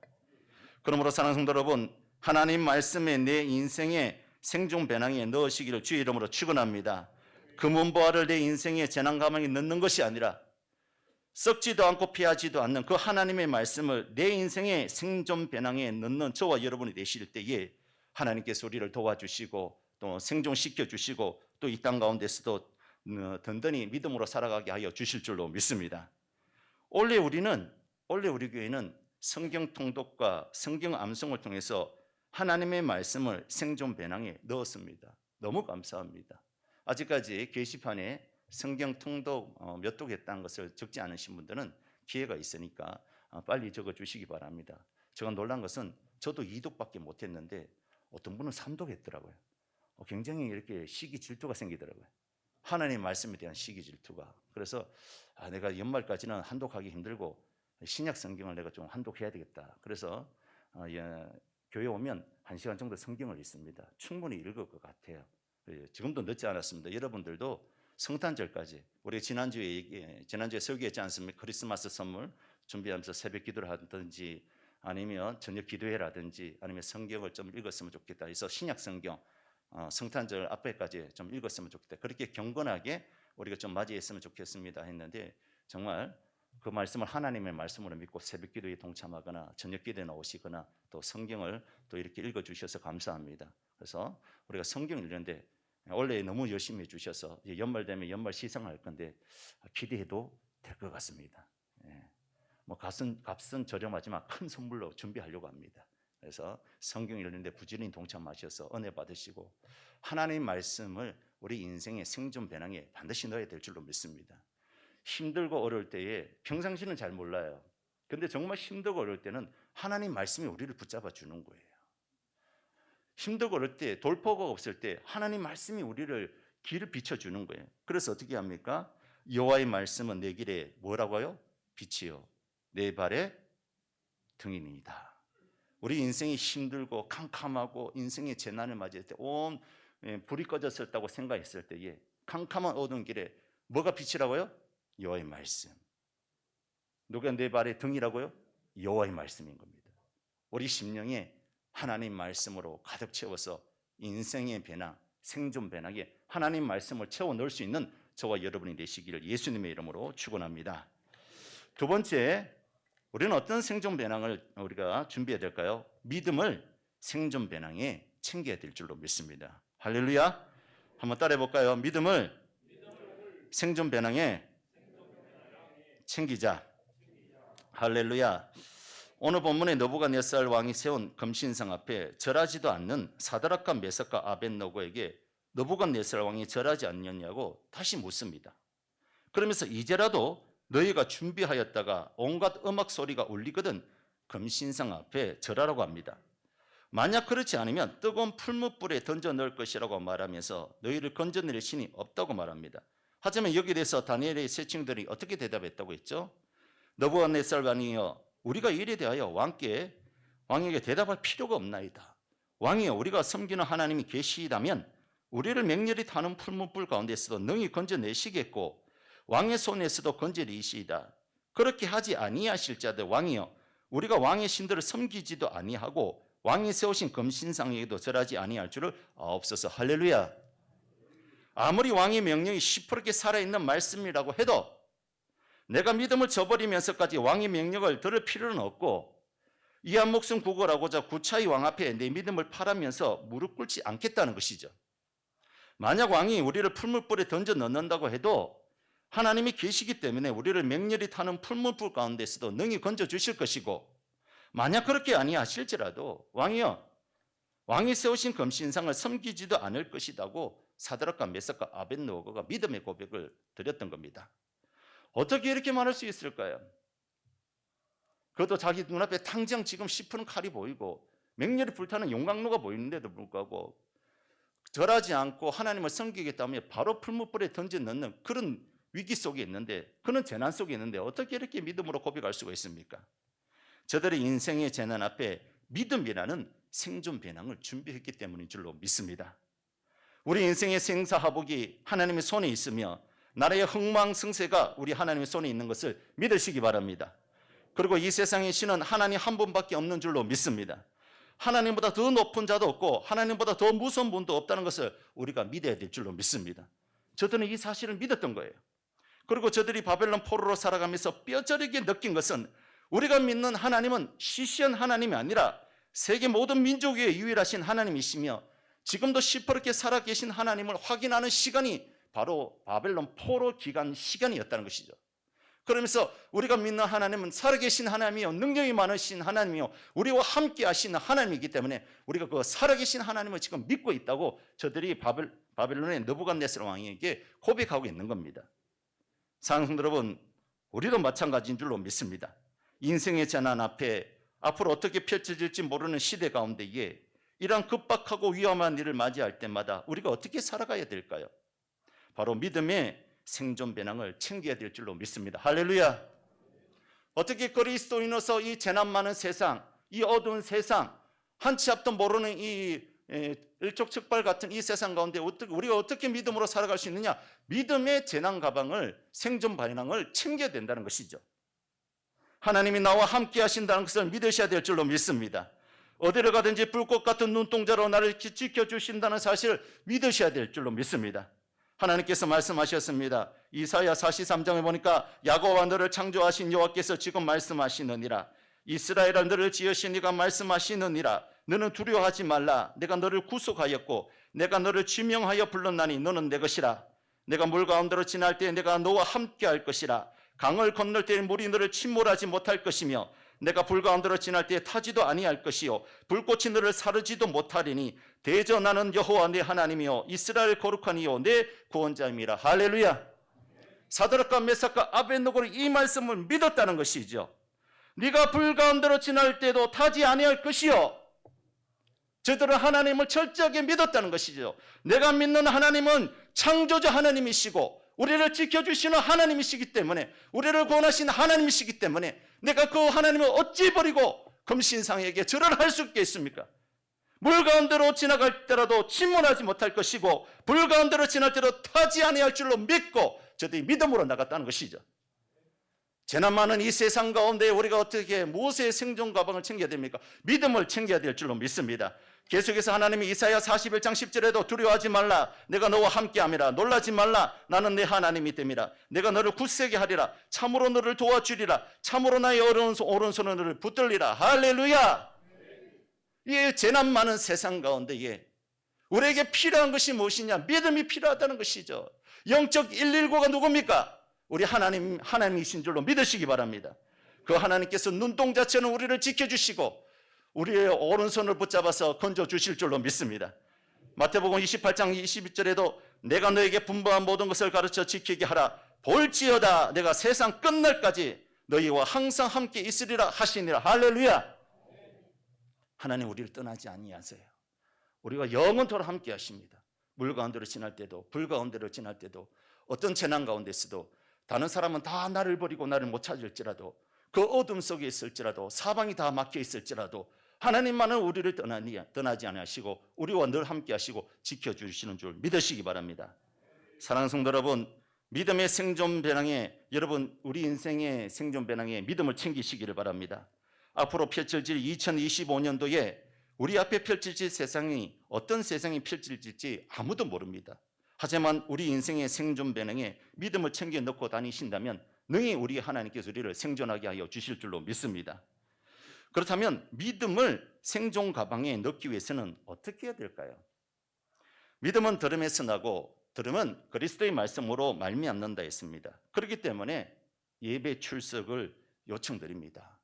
그러므로 사랑하는 성도 여러분, 하나님 말씀에 내 인생의 생존 배낭에 넣으시기를 주의 이름으로 축원합니다. 금은보화를 내 인생의 재난 가방에 넣는 것이 아니라 썩지도 않고 피하지도 않는 그 하나님의 말씀을 내 인생의 생존 배낭에 넣는 저와 여러분이 되실 때에 하나님께서 우리를 도와주시고 또 생존시켜 주시고 또 이 땅 가운데서도 든든히 믿음으로 살아가게 하여 주실 줄로 믿습니다. 원래 우리 교회는 성경 통독과 성경 암송을 통해서 하나님의 말씀을 생존 배낭에 넣었습니다. 너무 감사합니다. 아직까지 게시판에 성경 통독 몇 독했다는 것을 적지 않으신 분들은 기회가 있으니까 빨리 적어주시기 바랍니다. 제가 놀란 것은 저도 2독밖에 못했는데 어떤 분은 3독했더라고요. 굉장히 이렇게 시기 질투가 생기더라고요. 하나님의 말씀에 대한 시기 질투가. 그래서 내가 연말까지는 한독하기 힘들고 신약 성경을 내가 좀 한독해야 되겠다. 그래서 교회 오면 1시간 정도 성경을 읽습니다. 충분히 읽을 것 같아요. 지금도 늦지 않았습니다. 여러분들도 성탄절까지 우리 지난주에 설교했지 않습니까? 크리스마스 선물 준비하면서 새벽 기도를 하든지 아니면 저녁 기도회라든지 아니면 성경을 좀 읽었으면 좋겠다 해서 신약 성경 성탄절 앞에까지 좀 읽었으면 좋겠다. 그렇게 경건하게 우리가 좀 맞이했으면 좋겠습니다 했는데 정말 그 말씀을 하나님의 말씀으로 믿고 새벽 기도에 동참하거나 저녁 기도에 나오시거나 또 성경을 또 이렇게 읽어주셔서 감사합니다. 그래서 우리가 성경 읽는데 원래 너무 열심히 해주셔서 이제 연말 되면 연말 시상할 건데 기대해도 될 것 같습니다. 예. 뭐 값은 저렴하지만 큰 선물로 준비하려고 합니다. 그래서 성경 읽는데 부지런히 동참하셔서 은혜 받으시고 하나님 말씀을 우리 인생의 생존 배낭에 반드시 넣어야 될 줄로 믿습니다. 힘들고 어려울 때에 평상시는 잘 몰라요. 근데 정말 힘들고 어려울 때는 하나님 말씀이 우리를 붙잡아 주는 거예요. 힘들고 어려울 때 돌파구가 없을 때 하나님 말씀이 우리를 길을 비춰주는 거예요. 그래서 어떻게 합니까? 여호와의 말씀은 내 길에 뭐라고요? 빛이요 내 발의 등이니이다. 우리 인생이 힘들고 캄캄하고 인생의 재난을 맞이할 때 온 불이 꺼졌었다고 생각했을 때에 캄캄한 어두운 길에 뭐가 빛이라고요? 여호와의 말씀. 누가 내 발의 등이라고요? 여호와의 말씀인 겁니다. 우리 심령에 하나님 말씀으로 가득 채워서 인생의 배낭, 생존 배낭에 하나님 말씀을 채워 넣을 수 있는 저와 여러분이 되시기를 예수님의 이름으로 축원합니다. 두 번째, 우리는 어떤 생존 배낭을 우리가 준비해야 될까요? 믿음을 생존 배낭에 챙겨야 될 줄로 믿습니다. 할렐루야. 한번 따라해 볼까요? 믿음을 생존 배낭에 챙기자. 할렐루야. 오늘 본문의 느부갓네살 왕이 세운 금신상 앞에 절하지도 않는 사드락과 메삭과 아벳느고에게 느부갓네살 왕이 절하지 않느냐고 다시 묻습니다. 그러면서 이제라도 너희가 준비하였다가 온갖 음악 소리가 울리거든 금신상 앞에 절하라고 합니다. 만약 그렇지 않으면 뜨거운 풀무불에 던져 넣을 것이라고 말하면서 너희를 건져낼 신이 없다고 말합니다. 하지만 여기에 대해서 다니엘의 세층들이 어떻게 대답했다고 했죠? 느부갓네살 왕이여 우리가 이에 대하여 왕에게 대답할 필요가 없나이다. 왕이여 우리가 섬기는 하나님이 계시다면 우리를 맹렬히 타는 풀무불 가운데서도 능히 건져내시겠고 왕의 손에서도 건져내시이다. 그렇게 하지 아니하실 자들 왕이여 우리가 왕의 신들을 섬기지도 아니하고 왕이 세우신 금신상에게도 절하지 아니할 줄을 아옵소서. 할렐루야. 아무리 왕의 명령이 시퍼렇게 살아있는 말씀이라고 해도 내가 믿음을 저버리면서까지 왕의 명령을 들을 필요는 없고 이 한 목숨 구걸하고자 구차히 왕 앞에 내 믿음을 팔하면서 무릎 꿇지 않겠다는 것이죠. 만약 왕이 우리를 풀무불에 던져 넣는다고 해도 하나님이 계시기 때문에 우리를 맹렬히 타는 풀무불 가운데서도 능히 건져 주실 것이고 만약 그렇게 아니하실지라도 왕이여 왕이 세우신 금신상을 섬기지도 않을 것이라고 사드락과 메삭과 아벳느고가 믿음의 고백을 드렸던 겁니다. 어떻게 이렇게 말할 수 있을까요? 그것도 자기 눈앞에 당장 지금 씹히는 칼이 보이고 맹렬히 불타는 용광로가 보이는데도 불구하고 절하지 않고 하나님을 섬기겠다며 바로 풀무불에 던져 넣는 그런 위기 속에 있는데 그런 재난 속에 있는데 어떻게 이렇게 믿음으로 고백할 수가 있습니까? 저들의 인생의 재난 앞에 믿음이라는 생존 배낭을 준비했기 때문인 줄로 믿습니다. 우리 인생의 생사화복이 하나님의 손에 있으며 나라의 흥망성쇠가 우리 하나님의 손에 있는 것을 믿으시기 바랍니다. 그리고 이 세상의 신은 하나님 한 분밖에 없는 줄로 믿습니다. 하나님보다 더 높은 자도 없고 하나님보다 더 무서운 분도 없다는 것을 우리가 믿어야 될 줄로 믿습니다. 저들은 이 사실을 믿었던 거예요. 그리고 저들이 바벨론 포로로 살아가면서 뼈저리게 느낀 것은 우리가 믿는 하나님은 시시한 하나님이 아니라 세계 모든 민족 위에 유일하신 하나님이시며 지금도 시퍼렇게 살아계신 하나님을 확인하는 시간이 바로 바벨론 포로 기간 시간이었다는 것이죠. 그러면서 우리가 믿는 하나님은 살아계신 하나님이요 능력이 많으신 하나님이요 우리와 함께 하시는 하나님이기 때문에 우리가 그 살아계신 하나님을 지금 믿고 있다고 저들이 바벨론의 느부갓네살 왕에게 고백하고 있는 겁니다. 사랑하는 성도 여러분, 우리도 마찬가지인 줄로 믿습니다. 인생의 재난 앞에 앞으로 어떻게 펼쳐질지 모르는 시대 가운데에 이러한 급박하고 위험한 일을 맞이할 때마다 우리가 어떻게 살아가야 될까요? 바로 믿음의 생존 배낭을 챙겨야 될 줄로 믿습니다. 할렐루야. 어떻게 그리스도인으로서 이 재난 많은 세상, 이 어두운 세상, 한치 앞도 모르는 이 일촉즉발 같은 이 세상 가운데 우리가 어떻게 믿음으로 살아갈 수 있느냐? 믿음의 재난 가방을, 생존 배낭을 챙겨야 된다는 것이죠. 하나님이 나와 함께 하신다는 것을 믿으셔야 될 줄로 믿습니다. 어디를 가든지 불꽃 같은 눈동자로 나를 지켜주신다는 사실을 믿으셔야 될 줄로 믿습니다. 하나님께서 말씀하셨습니다. 이사야 43장에 보니까 야곱아 너를 창조하신 여호와께서 지금 말씀하시느니라. 이스라엘아 너를 지으신 이가 말씀하시느니라. 너는 두려워하지 말라. 내가 너를 구속하였고 내가 너를 지명하여 불렀나니 너는 내 것이라. 내가 물 가운데로 지날 때 내가 너와 함께 할 것이라. 강을 건널 때 물이 너를 침몰하지 못할 것이며 내가 불 가운데로 지날 때 타지도 아니할 것이요 불꽃이 너를 사르지도 못하리니 대저 나는 여호와 내 하나님이요 이스라엘 거룩한 이요 내 구원자임이라. 할렐루야. 사드락과 메삭과 아벳느고는 이 말씀을 믿었다는 것이죠. 네가 불 가운데로 지날 때도 타지 아니할 것이요. 저들은 하나님을 철저하게 믿었다는 것이죠. 내가 믿는 하나님은 창조자 하나님이시고 우리를 지켜주시는 하나님이시기 때문에, 우리를 구원하신 하나님이시기 때문에 내가 그 하나님을 어찌 버리고 금신상에게 절을 할 수 있겠습니까? 물 가운데로 지나갈 때라도 침몰하지 못할 것이고 불 가운데로 지날 때도 타지 아니할 줄로 믿고 저들이 믿음으로 나갔다는 것이죠. 재난 많은 이 세상 가운데 우리가 어떻게 무엇의 생존 가방을 챙겨야 됩니까? 믿음을 챙겨야 될 줄로 믿습니다. 계속해서 하나님이 이사야 41장 10절에도 두려워하지 말라. 내가 너와 함께함이라. 놀라지 말라. 나는 내 하나님이 됨이라. 내가 너를 굳세게 하리라. 참으로 너를 도와주리라. 참으로 나의 오른손으로 너를 붙들리라. 할렐루야. 이 재난 많은 세상 가운데에 우리에게 필요한 것이 무엇이냐? 믿음이 필요하다는 것이죠. 영적 119가 누굽니까? 우리 하나님이신 줄로 믿으시기 바랍니다. 그 하나님께서 눈동자처럼 우리를 지켜주시고 우리의 오른손을 붙잡아서 건져주실 줄로 믿습니다. 마태복음 28장 22절에도 내가 너에게 분부한 모든 것을 가르쳐 지키게 하라. 볼지어다 내가 세상 끝날까지 너희와 항상 함께 있으리라 하시니라. 할렐루야. 하나님 우리를 떠나지 아니하세요. 우리가 영원토록 함께 하십니다. 물 가운데로 지날 때도 불 가운데로 지날 때도 어떤 재난 가운데 있어도 다른 사람은 다 나를 버리고 나를 못 찾을지라도 그 어둠 속에 있을지라도 사방이 다 막혀 있을지라도 하나님만은 우리를 떠나지 않으시고 우리와 늘 함께 하시고 지켜주시는 줄 믿으시기 바랍니다. 사랑하는 성도 여러분, 믿음의 생존 배낭에 여러분 우리 인생의 생존 배낭에 믿음을 챙기시기를 바랍니다. 앞으로 펼쳐질 2025년도에 우리 앞에 펼쳐질 세상이 어떤 세상이 펼쳐질지 아무도 모릅니다. 하지만 우리 인생의 생존 배낭에 믿음을 챙겨 넣고 다니신다면 능히 우리 하나님께서 우리를 생존하게 하여 주실 줄로 믿습니다. 그렇다면 믿음을 생존 가방에 넣기 위해서는 어떻게 해야 될까요? 믿음은 들음에서 나고 들음은 그리스도의 말씀으로 말미암는다 했습니다. 그렇기 때문에 예배 출석을 요청드립니다.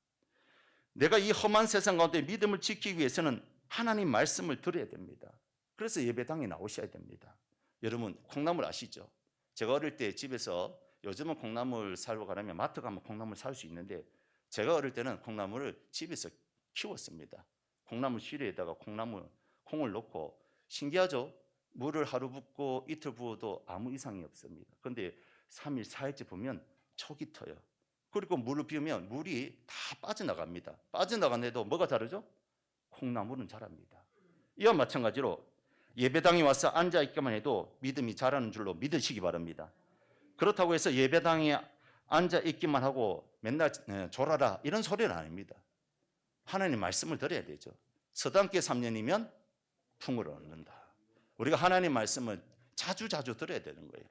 내가 이 험한 세상 가운데 믿음을 지키기 위해서는 하나님 말씀을 들어야 됩니다. 그래서 예배당에 나오셔야 됩니다. 여러분 콩나물 아시죠? 제가 어릴 때 집에서 요즘은 콩나물 사러 가려면 마트 가면 콩나물 살 수 있는데 제가 어릴 때는 콩나물을 집에서 키웠습니다. 콩나물 시래에다가 콩을 넣고 신기하죠? 물을 하루 붓고 이틀 부어도 아무 이상이 없습니다. 그런데 3일, 4일째 보면 촉이 터요. 그리고 물을 비우면 물이 다 빠져나갑니다. 빠져나가는데도 뭐가 다르죠? 콩나물은 자랍니다. 이와 마찬가지로 예배당에 와서 앉아있기만 해도 믿음이 자라는 줄로 믿으시기 바랍니다. 그렇다고 해서 예배당에 앉아있기만 하고 맨날 졸아라 이런 소리는 아닙니다. 하나님 말씀을 들어야 되죠. 서당계 3년이면 풍을 얻는다. 우리가 하나님 말씀을 자주 들어야 되는 거예요.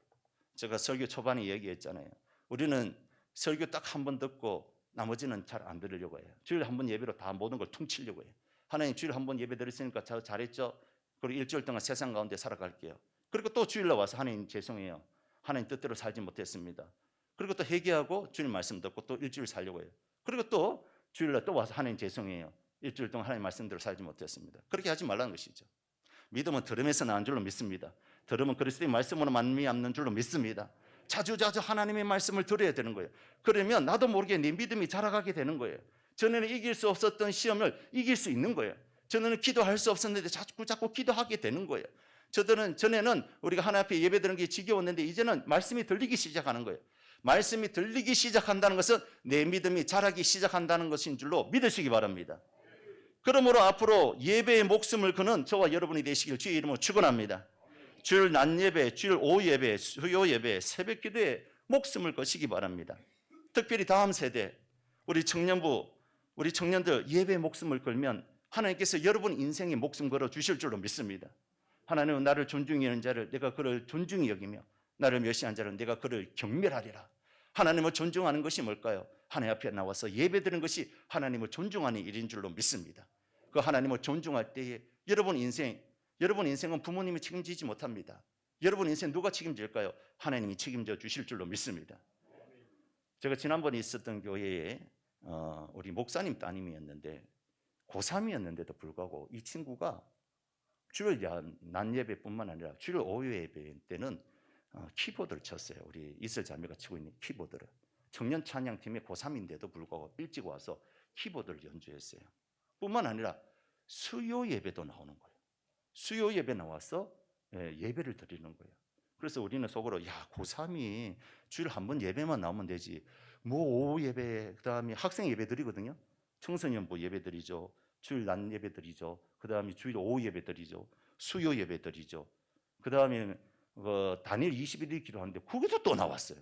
제가 설교 초반에 얘기했잖아요. 우리는 설교 딱 한 번 듣고 나머지는 잘 안 들으려고 해요. 주일에 한 번 예배로 다 모든 걸 퉁치려고 해요. 하나님 주일에 한 번 예배 드렸으니까 잘했죠? 그리고 일주일 동안 세상 가운데 살아갈게요. 그리고 또 주일날 와서 하나님 죄송해요. 하나님 뜻대로 살지 못했습니다. 그리고 또 회개하고 주님 말씀 듣고 또 일주일 살려고 해요. 그리고 또 주일날 또 와서 하나님 죄송해요. 일주일 동안 하나님 말씀대로 살지 못했습니다. 그렇게 하지 말라는 것이죠. 믿음은 들음에서 나온 줄로 믿습니다. 들음은 그리스도의 말씀으로 말미암는 줄로 믿습니다. 자주 하나님의 말씀을 들어야 되는 거예요. 그러면 나도 모르게 내 믿음이 자라가게 되는 거예요. 전에는 이길 수 없었던 시험을 이길 수 있는 거예요. 전에는 기도할 수 없었는데 자꾸 기도하게 되는 거예요. 전에는 우리가 하나님 앞에 예배드리는 게 지겨웠는데 이제는 말씀이 들리기 시작하는 거예요. 말씀이 들리기 시작한다는 것은 내 믿음이 자라기 시작한다는 것인 줄로 믿으시기 바랍니다. 그러므로 앞으로 예배의 목숨을 거는 저와 여러분이 되시길 주의 이름으로 축원합니다. 주일 낮 예배, 주일 오후 예배, 수요 예배, 새벽 기도에 목숨을 거시기 바랍니다. 특별히 다음 세대, 우리 청년들 예배의 목숨을 걸면 하나님께서 여러분 인생에 목숨 걸어 주실 줄로 믿습니다. 하나님은 나를 존중히 여기는 자를 내가 그를 존중히 여기며 나를 멸시한 자는 내가 그를 경멸하리라. 하나님을 존중하는 것이 뭘까요? 하나님 앞에 나와서 예배드리는 것이 하나님을 존중하는 일인 줄로 믿습니다. 그 하나님을 존중할 때에 여러분 인생은 부모님이 책임지지 못합니다. 여러분 인생 누가 책임질까요? 하나님이 책임져 주실 줄로 믿습니다. 제가 지난번에 있었던 교회에 우리 목사님 따님이었는데 고3이었는데도 불구하고 이 친구가 주일 낮 예배뿐만 아니라 주일 오후 예배 때는 키보드를 쳤어요. 우리 이슬 자매가 치고 있는 키보드를. 청년 찬양팀의 고3인데도 불구하고 일찍 와서 키보드를 연주했어요. 뿐만 아니라 수요 예배도 나오는 거예요. 수요 예배 나와서 예배를 드리는 거예요. 그래서 우리는 속으로 야 고3이 주일 한 번 예배만 나오면 되지 뭐 오후 예배 그다음에 학생 예배 드리거든요. 청소년부 예배 드리죠. 주일 낮 예배 드리죠. 그다음에 주일 오후 예배 드리죠. 수요 예배 드리죠. 그다음에 단일 21일 기도하는데 거기도 또 나왔어요.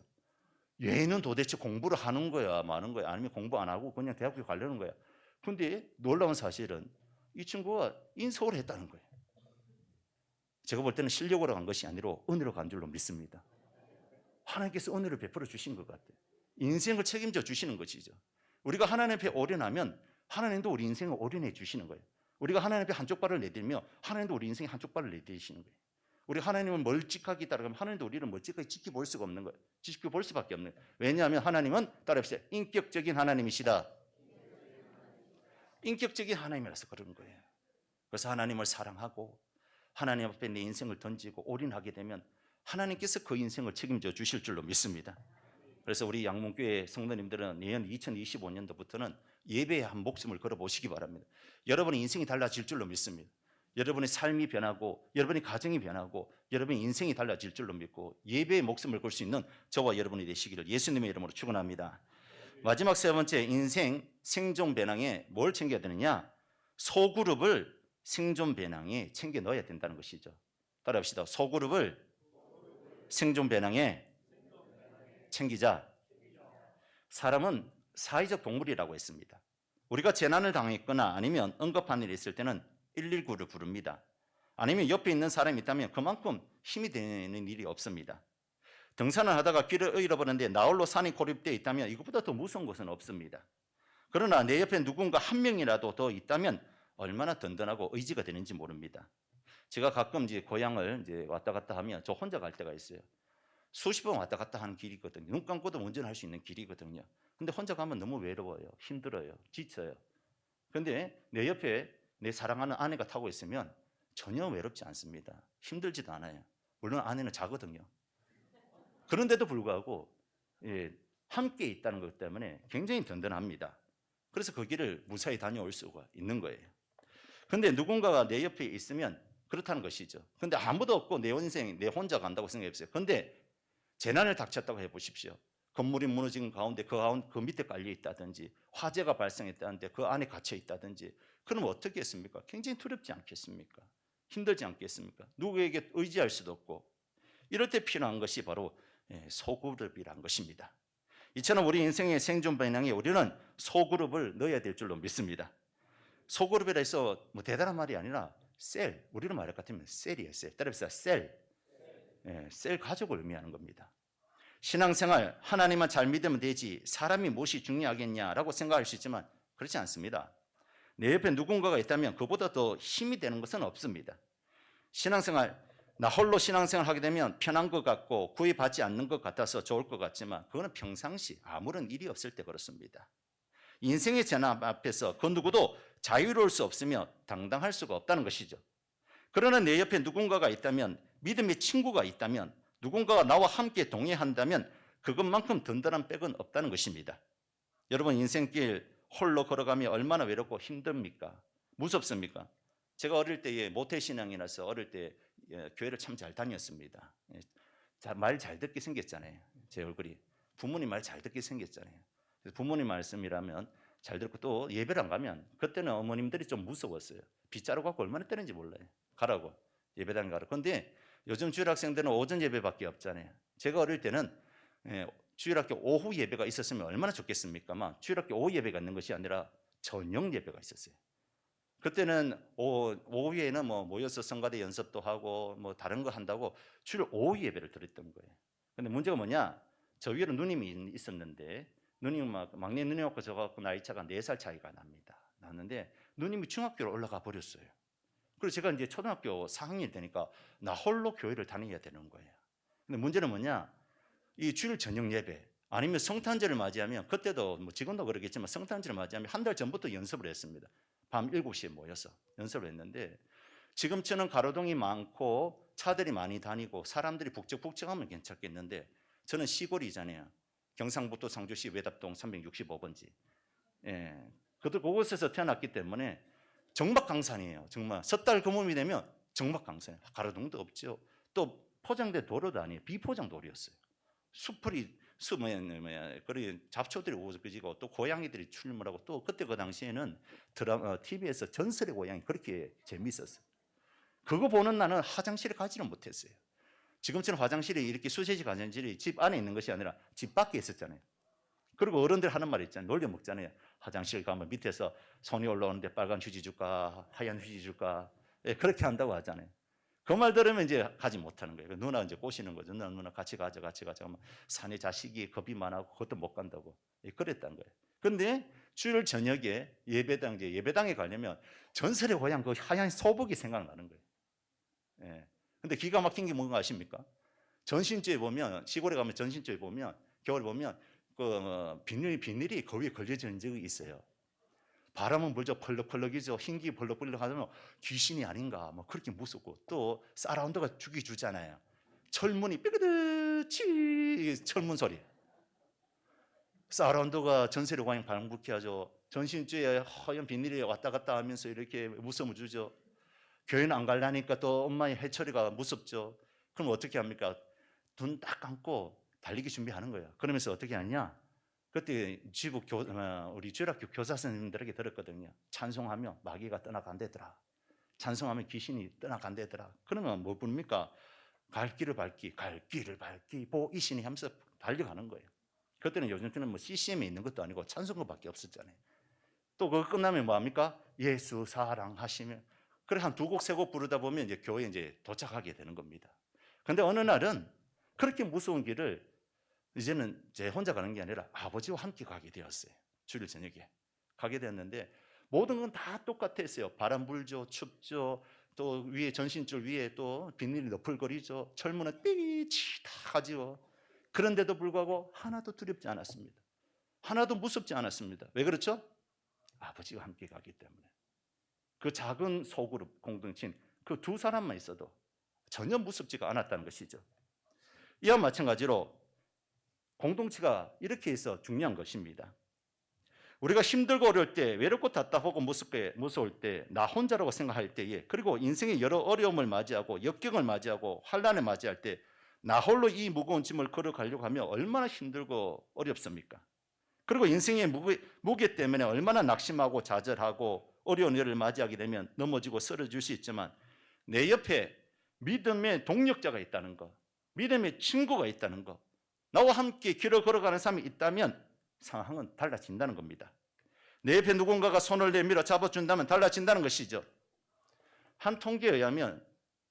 얘는 도대체 공부를 하는 거야 마는 거야 아니면 공부 안 하고 그냥 대학교 가려는 거야. 근데 놀라운 사실은 이 친구가 인서울을 했다는 거예요. 제가 볼 때는 실력으로 간 것이 아니라 은혜로 간 줄로 믿습니다. 하나님께서 은혜를 베풀어 주신 것 같아요. 인생을 책임져 주시는 것이죠. 우리가 하나님 앞에 올인하면 하나님도 우리 인생을 올인해 주시는 거예요. 우리가 하나님 앞에 한쪽 발을 내딛으며 하나님도 우리 인생에 한쪽 발을 내딛으시는 거예요. 우리 하나님을 멀찍하게 따라가면 하나님도 우리를 멀찍하게 지켜볼 수가 없는 거예요. 지켜볼 수밖에 없는 거예요. 왜냐하면 하나님은 따라합시다. 인격적인 하나님이시다. 인격적인 하나님이라서 그런 거예요. 그래서 하나님을 사랑하고 하나님 앞에 내 인생을 던지고 올인하게 되면 하나님께서 그 인생을 책임져 주실 줄로 믿습니다. 그래서 우리 양문교회 성도님들은 내년 2025년도부터는 예배에 한 목숨을 걸어보시기 바랍니다. 여러분의 인생이 달라질 줄로 믿습니다. 여러분의 삶이 변하고 여러분의 가정이 변하고 여러분의 인생이 달라질 줄로 믿고 예배에 목숨을 걸 수 있는 저와 여러분이 되시기를 예수님의 이름으로 축원합니다. 마지막 세 번째, 인생 생존 배낭에 뭘 챙겨야 되느냐? 소그룹을 생존 배낭에 챙겨 넣어야 된다는 것이죠. 따라합시다. 소그룹을 생존 배낭에 챙기자. 사람은 사회적 동물이라고 했습니다. 우리가 재난을 당했거나 아니면 응급한 일이 있을 때는 119를 부릅니다. 아니면 옆에 있는 사람이 있다면 그만큼 힘이 되는 일이 없습니다. 등산을 하다가 길을 잃어버렸는데 나홀로 산이 고립되어 있다면 이것보다 더 무서운 것은 없습니다. 그러나 내 옆에 누군가 한 명이라도 더 있다면 얼마나 든든하고 의지가 되는지 모릅니다. 제가 가끔 이제 고향을 왔다 갔다 하면 저 혼자 갈 때가 있어요. 수십 번 왔다 갔다 하는 길이거든요. 눈 감고도 운전할 수 있는 길이거든요. 근데 혼자 가면 너무 외로워요. 힘들어요. 지쳐요. 근데 내 옆에 내 사랑하는 아내가 타고 있으면 전혀 외롭지 않습니다. 힘들지도 않아요. 물론 아내는 자거든요. 그런데도 불구하고 함께 있다는 것 때문에 굉장히 든든합니다. 그래서 그 길을 무사히 다녀올 수가 있는 거예요. 근데 누군가가 내 옆에 있으면 그렇다는 것이죠. 근데 아무도 없고 내 인생 내 혼자 간다고 생각해보세요. 근데 재난을 닥쳤다고 해보십시오. 건물이 무너진 가운데 그 밑에 깔려 있다든지 화재가 발생했다는데 그 안에 갇혀 있다든지 그럼 어떻게 했습니까? 굉장히 두렵지 않겠습니까? 힘들지 않겠습니까? 누구에게 의지할 수도 없고 이럴 때 필요한 것이 바로 소그룹이란 것입니다. 이처럼 우리 인생의 생존 방향에 우리는 소그룹을 넣어야 될 줄로 믿습니다. 소그룹이라 해서 뭐 대단한 말이 아니라 셀, 우리로 말할 것 같으면 셀이에요. 셀. 따라서 셀. 셀 가족을 의미하는 겁니다. 신앙생활 하나님만 잘 믿으면 되지 사람이 무엇이 중요하겠냐라고 생각할 수 있지만 그렇지 않습니다. 내 옆에 누군가가 있다면 그보다 더 힘이 되는 것은 없습니다. 신앙생활 나 홀로 신앙생활 하게 되면 편한 것 같고 구애받지 않는 것 같아서 좋을 것 같지만 그거는 평상시 아무런 일이 없을 때 그렇습니다. 인생의 재난 앞에서 그 누구도 자유로울 수 없으며 당당할 수가 없다는 것이죠. 그러나 내 옆에 누군가가 있다면 믿음의 친구가 있다면 누군가가 나와 함께 동행한다면 그것만큼 든든한 백은 없다는 것입니다. 여러분 인생길 홀로 걸어가며 얼마나 외롭고 힘듭니까? 무섭습니까? 제가 어릴 때에 모태신앙이라서 어릴 때 교회를 참 잘 다녔습니다. 말 잘 듣게 생겼잖아요. 제 얼굴이 부모님 말 잘 듣게 생겼잖아요. 부모님 말씀이라면 잘 듣고 또 예배를 안 가면 그때는 어머님들이 좀 무서웠어요. 빗자루 갖고 얼마나 때는지 몰라요. 가라고 예배당 가라고. 그런데 요즘 주일 학생들은 오전 예배밖에 없잖아요. 제가 어릴 때는 주일학교 오후 예배가 있었으면 얼마나 좋겠습니까만 주일학교 오후 예배가 있는 것이 아니라 저녁 예배가 있었어요. 그때는 오후에는 뭐 모여서 성가대 연습도 하고 뭐 다른 거 한다고 주일 오후 예배를 드렸던 거예요. 근데 문제가 뭐냐? 저 위로 누님이 있었는데 누님 막내 누님하고 저하고 나이 차가 4살 차이가 납니다. 났는데 누님이 중학교로 올라가 버렸어요. 그래서 제가 이제 초등학교 4학년이 되니까 나 홀로 교회를 다녀야 되는 거예요. 근데 문제는 뭐냐? 이 주일 저녁 예배 아니면 성탄절을 맞이하면 그때도 뭐 지금도 그러겠지만 성탄절을 맞이하면 한 달 전부터 연습을 했습니다. 밤 7시에 모여서 연습을 했는데 지금처럼 가로등이 많고 차들이 많이 다니고 사람들이 북적북적하면 괜찮겠는데 저는 시골이잖아요. 경상북도 상주시 외답동 365번지. 예, 그곳에서 태어났기 때문에 정박강산이에요. 정말 섣달 금음이 되면 정박강산. 가로등도 없죠. 또 포장된 도로도 아니에요. 비포장 도로였어요. 그리고 잡초들이 우거지고 또 고양이들이 출몰하고 또 그때 그 당시에는 TV에서 전설의 고양이 그렇게 재미있었어요. 그거 보는 나는 화장실에 가지는 못했어요. 지금처럼 화장실이 이렇게 수세식 화장실이 집 안에 있는 것이 아니라 집 밖에 있었잖아요. 그리고 어른들 하는 말 있잖아요. 놀려 먹잖아요. 화장실 가면 밑에서 손이 올라오는데 빨간 휴지 줄까 하얀 휴지 줄까 그렇게 한다고 하잖아요. 그 말 들으면 이제 가지 못하는 거예요. 누나 이제 꼬시는 거죠. 누나 같이 가자. 하면 산에 자식이 겁이 많아고 그것도 못 간다고 그랬다는 거예요. 그런데 주일 저녁에 예배당에 가려면 전설의 고향 그 하얀 소복이 생각나는 거예요. 예. 근데 기가 막힌 게 뭔가 아십니까? 전신주에 보면 시골에 가면 전신주에 보면 겨울에 보면 그 비닐이 거기에 걸려져 있는 적이 있어요. 바람은 불죠. 펄럭펄럭이죠. 흰기 펄럭펄럭 하면 귀신이 아닌가 뭐 그렇게 무섭고 또 사라운드가 죽이 주잖아요. 철문이 삐그드치 철문 소리. 사라운드가 전설의 고향 방북케 하죠. 전신주에 하얀 비닐이 왔다 갔다 하면서 이렇게 무서움을 주죠. 교회는 안 가려니까 또 엄마의 해처리가 무섭죠. 그럼 어떻게 합니까? 눈 딱 감고 달리기 준비하는 거예요. 그러면서 어떻게 하냐? 그때 우리 주일학교 교사 선생님들에게 들었거든요. 찬송하면 마귀가 떠나간대더라. 찬송하면 귀신이 떠나간대더라. 그러면 뭐 부릅니까? 갈 길을 밟기 보이시니 하면서 달려가는 거예요. 그때는 요즘처럼 뭐 CCM에 있는 것도 아니고 찬송가밖에 없었잖아요. 또 그거 끝나면 뭐 합니까? 예수 사랑하시며 그래 한 2곡 3곡 부르다 보면 이제 교회에 이제 도착하게 되는 겁니다. 근데 어느 날은 그렇게 무서운 길을 이제는 제 혼자 가는 게 아니라 아버지와 함께 가게 되었어요. 주일 저녁에 가게 되었는데 모든 건 다 똑같았어요. 바람 불죠, 춥죠, 또 위에 전신줄 위에 또 비닐이 너풀거리죠, 철문은 삐치 다 가지고 그런데도 불구하고 하나도 두렵지 않았습니다. 하나도 무섭지 않았습니다. 왜 그렇죠? 아버지와 함께 가기 때문에. 그 작은 소그룹 공동체인 그 2사람만 있어도 전혀 무섭지가 않았다는 것이죠. 이와 마찬가지로 공동체가 이렇게 해서 중요한 것입니다. 우리가 힘들고 어려울 때, 외롭고 답답하고 무서울 때, 나 혼자라고 생각할 때에, 그리고 인생의 여러 어려움을 맞이하고 역경을 맞이하고 환난을 맞이할 때 나 홀로 이 무거운 짐을 걸어가려고 하면 얼마나 힘들고 어렵습니까? 그리고 인생의 무게 때문에 얼마나 낙심하고 좌절하고 어려운 일을 맞이하게 되면 넘어지고 쓰러질 수 있지만 내 옆에 믿음의 동력자가 있다는 것, 믿음의 친구가 있다는 것, 나와 함께 길을 걸어가는 사람이 있다면 상황은 달라진다는 겁니다. 내 옆에 누군가가 손을 내밀어 잡아준다면 달라진다는 것이죠. 한 통계에 의하면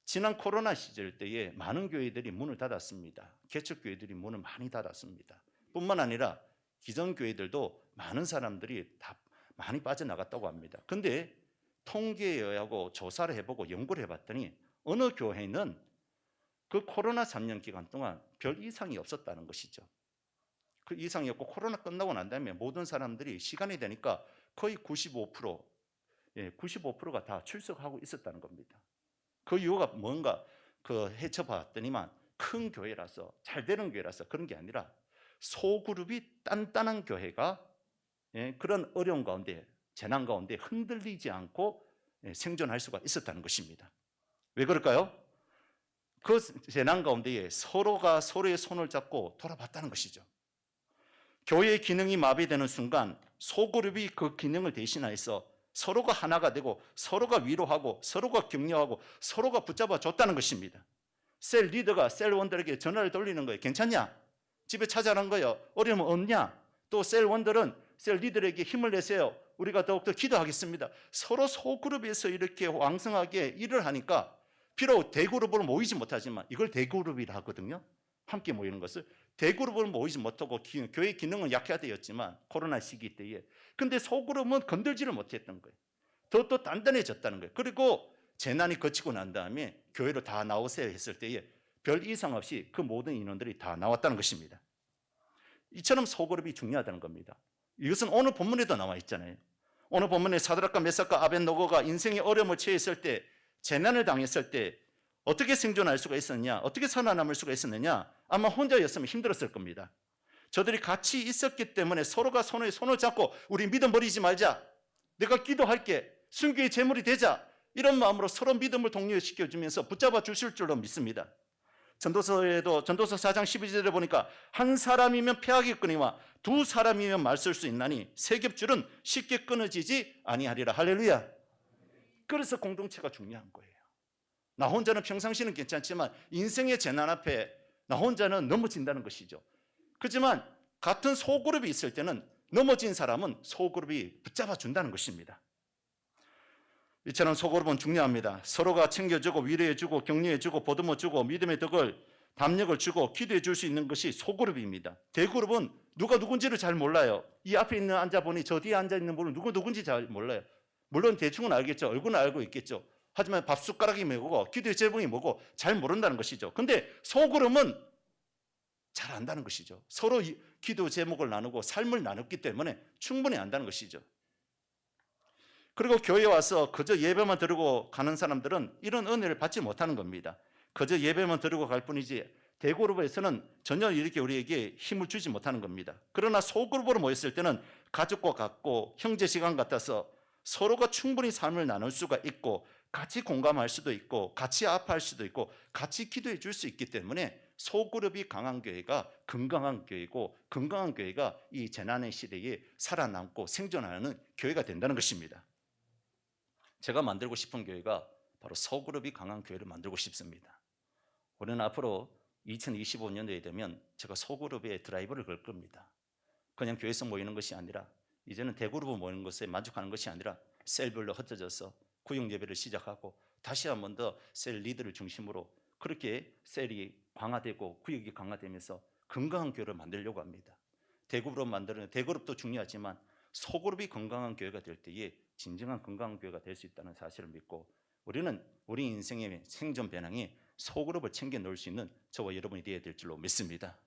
지난 코로나 시절 때에 많은 교회들이 문을 닫았습니다. 개척교회들이 문을 많이 닫았습니다. 뿐만 아니라 기존 교회들도 많은 사람들이 다 많이 빠져나갔다고 합니다. 근데 통계에 의하고 조사를 해보고 연구를 해봤더니 어느 교회는 그 코로나 3년 기간 동안 별 이상이 없었다는 것이죠. 그 이상이 없고 코로나 끝나고 난 다음에 모든 사람들이 시간이 되니까 거의 95%가 다 출석하고 있었다는 겁니다. 그 이유가 뭔가 헤쳐봤더니만 큰 교회라서 잘 되는 교회라서 그런 게 아니라 소그룹이 단단한 교회가 그런 어려운 가운데 재난 가운데 흔들리지 않고 생존할 수가 있었다는 것입니다. 왜 그럴까요? 그 재난 가운데에 서로가 서로의 손을 잡고 돌아봤다는 것이죠. 교회의 기능이 마비되는 순간 소그룹이 그 기능을 대신해서 서로가 하나가 되고 서로가 위로하고 서로가 격려하고 서로가 붙잡아 줬다는 것입니다. 셀 리더가 셀원들에게 전화를 돌리는 거예요. 괜찮냐? 집에 찾아간 거예요. 어려움 없냐? 또 셀원들은 셀 리더에게 힘을 내세요. 우리가 더욱더 기도하겠습니다. 서로 소그룹에서 이렇게 왕성하게 일을 하니까 비록 대그룹으로 모이지 못하지만 이걸 대그룹이라 하거든요. 함께 모이는 것을 대그룹으로 모이지 못하고 교회 기능은 약화되었지만 코로나 시기 때에 근데 소그룹은 건들지를 못했던 거예요. 더 단단해졌다는 거예요. 그리고 재난이 거치고 난 다음에 교회로 다 나오세요 했을 때에 별 이상 없이 그 모든 인원들이 다 나왔다는 것입니다. 이처럼 소그룹이 중요하다는 겁니다. 이것은 오늘 본문에도 나와 있잖아요. 오늘 본문에 사드락과 메삭과 아벳노고가 인생의 어려움을 처했을 때, 재난을 당했을 때 어떻게 생존할 수가 있었냐, 어떻게 살아남을 수가 있었느냐, 아마 혼자였으면 힘들었을 겁니다. 저들이 같이 있었기 때문에 서로가 손을 잡고 우리 믿음 버리지 말자, 내가 기도할게, 순교의 제물이 되자, 이런 마음으로 서로 믿음을 독려시켜주면서 붙잡아 주실 줄로 믿습니다. 전도서 4장 12절에 보니까 한 사람이면 패하겠거니와 두 사람이면 말쓸 수 있나니 세 겹줄은 쉽게 끊어지지 아니하리라. 할렐루야. 그래서 공동체가 중요한 거예요. 나 혼자는 평상시는 괜찮지만 인생의 재난 앞에 나 혼자는 넘어진다는 것이죠. 그렇지만 같은 소그룹이 있을 때는 넘어진 사람은 소그룹이 붙잡아 준다는 것입니다. 이처럼 소그룹은 중요합니다. 서로가 챙겨주고 위로해주고 격려해주고 보듬어주고 믿음의 덕을 담력을 주고 기도해 줄 수 있는 것이 소그룹입니다. 대그룹은 누가 누군지를 잘 몰라요. 이 앞에 있는 앉아보니 저 뒤에 앉아있는 분은 누군지 잘 몰라요. 물론 대충은 알겠죠. 얼굴은 알고 있겠죠. 하지만 밥숟가락이 뭐고 기도의 제목이 뭐고 잘 모른다는 것이죠. 근데 소그룹은 잘 안다는 것이죠. 서로 기도 제목을 나누고 삶을 나눴기 때문에 충분히 안다는 것이죠. 그리고 교회에 와서 그저 예배만 드리고 가는 사람들은 이런 은혜를 받지 못하는 겁니다. 그저 예배만 드리고 갈 뿐이지 대그룹에서는 전혀 이렇게 우리에게 힘을 주지 못하는 겁니다. 그러나 소그룹으로 모였을 때는 가족과 같고 형제 시간 같아서 서로가 충분히 삶을 나눌 수가 있고 같이 공감할 수도 있고 같이 아파할 수도 있고 같이 기도해 줄 수 있기 때문에 소그룹이 강한 교회가 건강한 교회고 건강한 교회가 이 재난의 시대에 살아남고 생존하는 교회가 된다는 것입니다. 제가 만들고 싶은 교회가 바로 소그룹이 강한 교회를 만들고 싶습니다. 우리는 앞으로 2025년도에 되면 제가 소그룹에 드라이브를 걸 겁니다. 그냥 교회에서 모이는 것이 아니라 이제는 대그룹으로 모이는 것에 만족하는 것이 아니라 셀별로 흩어져서 구역 예배를 시작하고 다시 한 번 더 셀 리더를 중심으로 그렇게 셀이 강화되고 구역이 강화되면서 건강한 교회를 만들려고 합니다. 대그룹으로 만드는 대그룹도 중요하지만 소그룹이 건강한 교회가 될 때에 진정한 건강한 교회가 될 수 있다는 사실을 믿고 우리는 우리 인생의 생존 배낭에 소그룹을 챙겨 놓을 수 있는 저와 여러분이 되어야 될 줄로 믿습니다.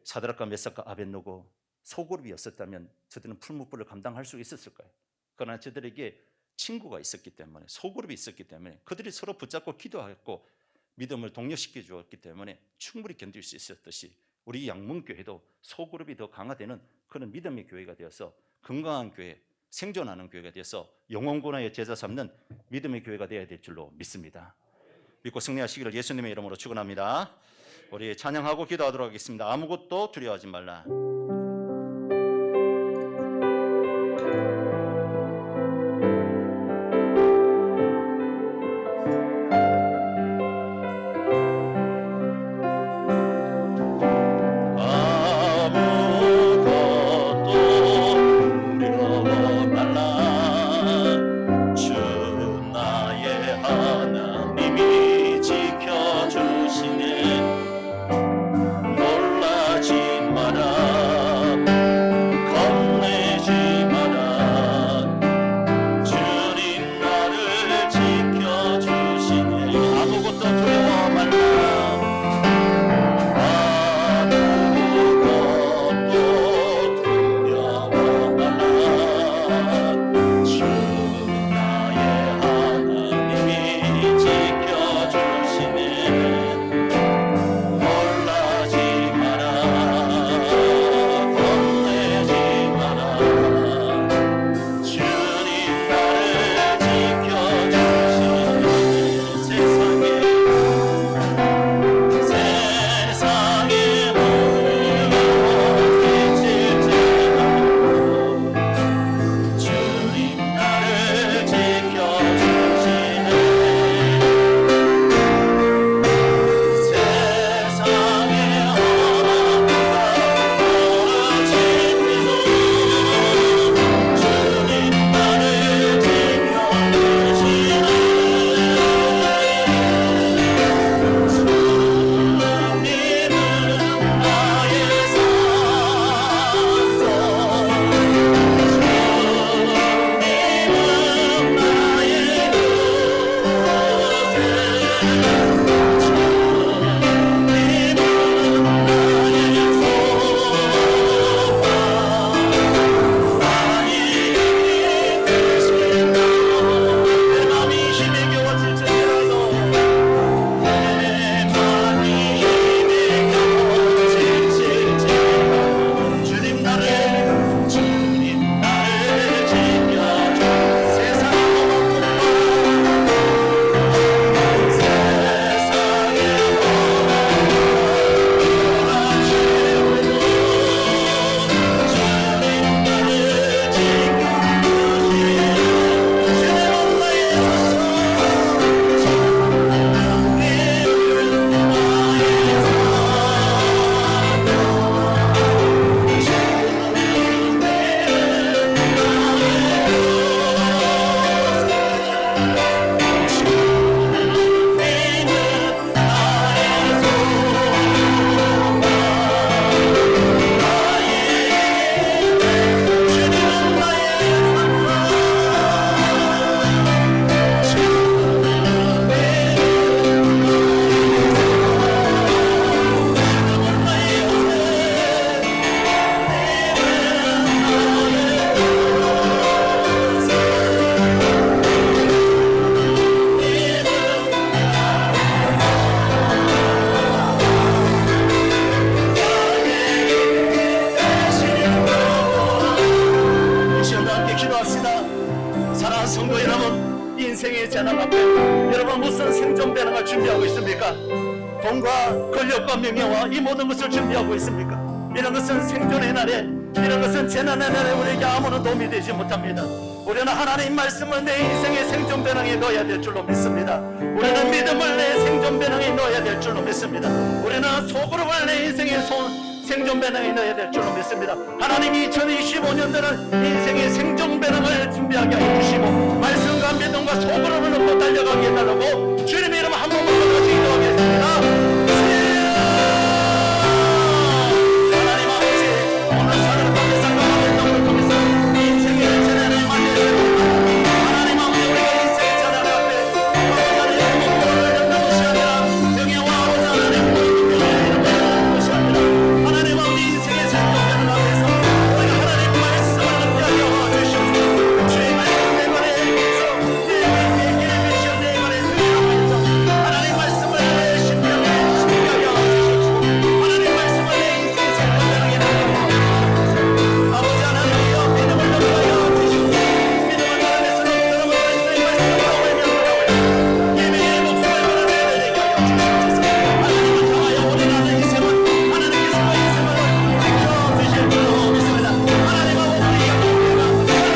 사드락과 메삭과 아벳노고 소그룹이었었다면 저들은 풀무불을 감당할 수 있었을까요? 그러나 저들에게 친구가 있었기 때문에 소그룹이 있었기 때문에 그들이 서로 붙잡고 기도하고 믿음을 독려시켜 주었기 때문에 충분히 견딜 수 있었듯이 우리 양문교회도 소그룹이 더 강화되는 그런 믿음의 교회가 되어서 건강한 교회, 생존하는 교회가 되어서 영원군의 제자 삼는 믿음의 교회가 되어야 될 줄로 믿습니다. 믿고 승리하시기를 예수님의 이름으로 축원합니다. 우리 찬양하고 기도하도록 하겠습니다. 아무것도 두려워하지 말라. 놀라지 마라. 우리가 돈과 권력과 명예와 이 모든 것을 준비하고 있습니까? 이런 것은 생존의 날에, 이런 것은 재난의 날에 우리에게 아무런 도움이 되지 못합니다. 우리는 하나님 말씀을 내 인생의 생존 배낭에 넣어야 될 줄로 믿습니다. 우리는 믿음을 내 생존 배낭에 넣어야 될 줄로 믿습니다. 우리는 소그룹을 내 인생의 생존 배낭에 넣어야 될 줄로 믿습니다. 하나님이 2025년도는 인생의 생존 배낭을 준비하게 해주시고 말씀과 믿음과 소그룹을 넣고 달려가게 해달라고 주님의 이름 한 번만 더 같이 기도하겠습니다. 하나님 아버지, 오늘 사는 가운데서 가운데 통해서 인생의 재난을 맞이했습니다. 하나님 아버지, 우리가 인생의 재난 앞에 하나님의 목표를 잡는 것이 아니라 명예와 아버지 하나님의 이름을 잡는 것이 아니라 하나님 아버지 인생의 생존자들 앞에서 우리가 하나님 말씀을 함께하게 주시옵소서. 주의 말씀 내 말에 있어 내 길에 비추어 내 말에 들으라고 해서 하나님 말씀을 내 심령에 신기하게 주시옵소서. 하나님 말씀을 내 인생의 생존자에게 주시옵소서. 아버지 하나님이여 믿음을 넘어가여 주시옵소서. 믿음을 따라내서 여러분 말씀을 말씀하고 있는 예배의 목숨을 걸어내야 되게 하여 주시옵소서. 하나님을 향하여 우리나라 인생은 하나님께서 그 인생을 지켜주실 줄로 믿습니다. 하나님 아버지, 우리가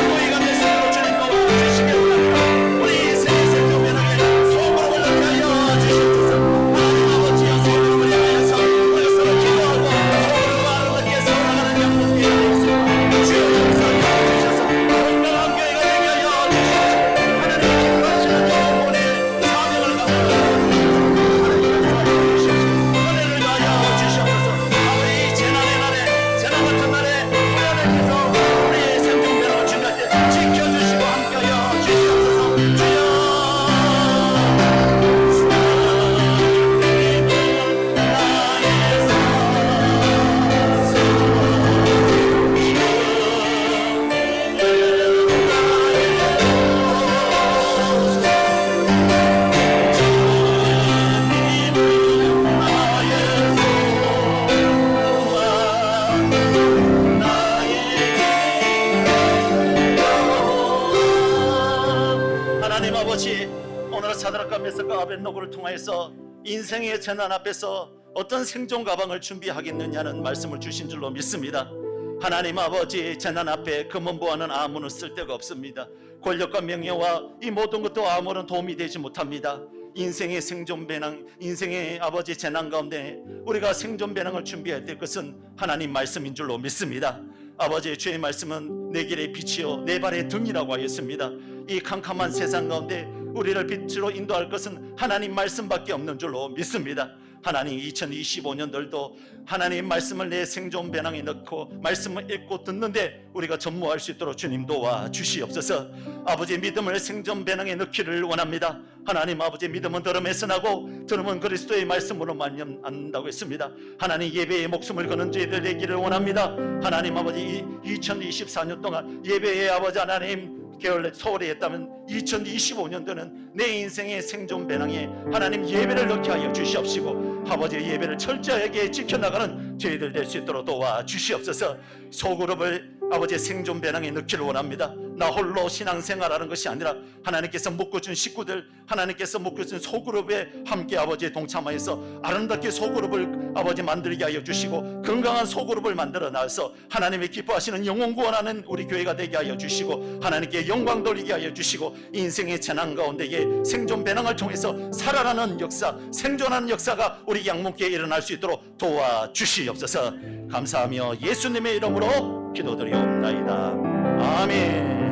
모이가 됐으므로 주님 도와주시길 원합니다. 우리 인생의 생존 배낭에 소금을 넣게 하여 주시옵소서. 하나님 아버지여, 소금을 향하여서 우리가 서로 기도하고 소금을 아름답게 살아가는 영혼이 되겠습니다. 주여 용서하여 주셔서 건강한 교회가 되게 하여 주시옵소서. 하나님 기뻐하시는 영혼의 사명을 갖고 은혜를 가하여 주시옵소서. 아버지 재난의 날에, 재난 같은 날에 우리 하나님께서 우리의 생존 배낭을 준비할 때 지켜주시고 함께하여 주시옵소서. 주여 하나님 아버지, 오늘 사드락과 메삭과 아벳노고를 통하여서 인생의 재난 앞에서 어떤 생존 가방을 준비하겠느냐는 말씀을 주신 줄로 믿습니다. 하나님 아버지, 재난 앞에 금은보화는 아무런 쓸데가 없습니다. 권력과 명예와 이 모든 것도 아무런 도움이 되지 못합니다. 인생의 생존 배낭, 인생의 아버지 재난 가운데 우리가 생존 배낭을 준비해야 될 것은 하나님 말씀인 줄로 믿습니다. 아버지, 주의 말씀은 내 길의 빛이요 내 발의 등이라고 하였습니다. 이 캄캄한 세상 가운데 우리를 빛으로 인도할 것은 하나님 말씀밖에 없는 줄로 믿습니다. 하나님, 2025년들도 하나님 말씀을 내 생존 배낭에 넣고 말씀을 읽고 듣는데 우리가 전무할 수 있도록 주님 도와 주시옵소서. 아버지, 믿음을 생존 배낭에 넣기를 원합니다. 하나님 아버지, 믿음은 들음에서 나고 들음은 그리스도의 말씀으로 만연한다고 했습니다. 하나님, 예배의 목숨을 거는 저희들 되기를 원합니다. 하나님 아버지, 2024년 동안 예배의 아버지 하나님 게을러 소홀히 했다면 2025년도는 내 인생의 생존 배낭에 하나님 예배를 넣게 하여 주시옵시고 아버지의 예배를 철저하게 지켜나가는 저희들 될 수 있도록 도와 주시옵소서. 소그룹을 아버지의 생존 배낭에 넣기를 원합니다. 나 홀로 신앙생활하는 것이 아니라 하나님께서 묶어준 식구들, 하나님께서 묶어준 소그룹에 함께 아버지의 동참하여서 아름답게 소그룹을 아버지 만들게 하여 주시고 건강한 소그룹을 만들어 놔서 하나님의 기뻐하시는 영혼 구원하는 우리 교회가 되게 하여 주시고 하나님께 영광 돌리게 하여 주시고 인생의 재난 가운데에 생존 배낭을 통해서 살아나는 역사, 생존하는 역사가 우리 양문교회에 일어날 수 있도록 도와 주시옵소서. 감사하며 예수님의 이름으로 기도드리옵나이다. 아멘.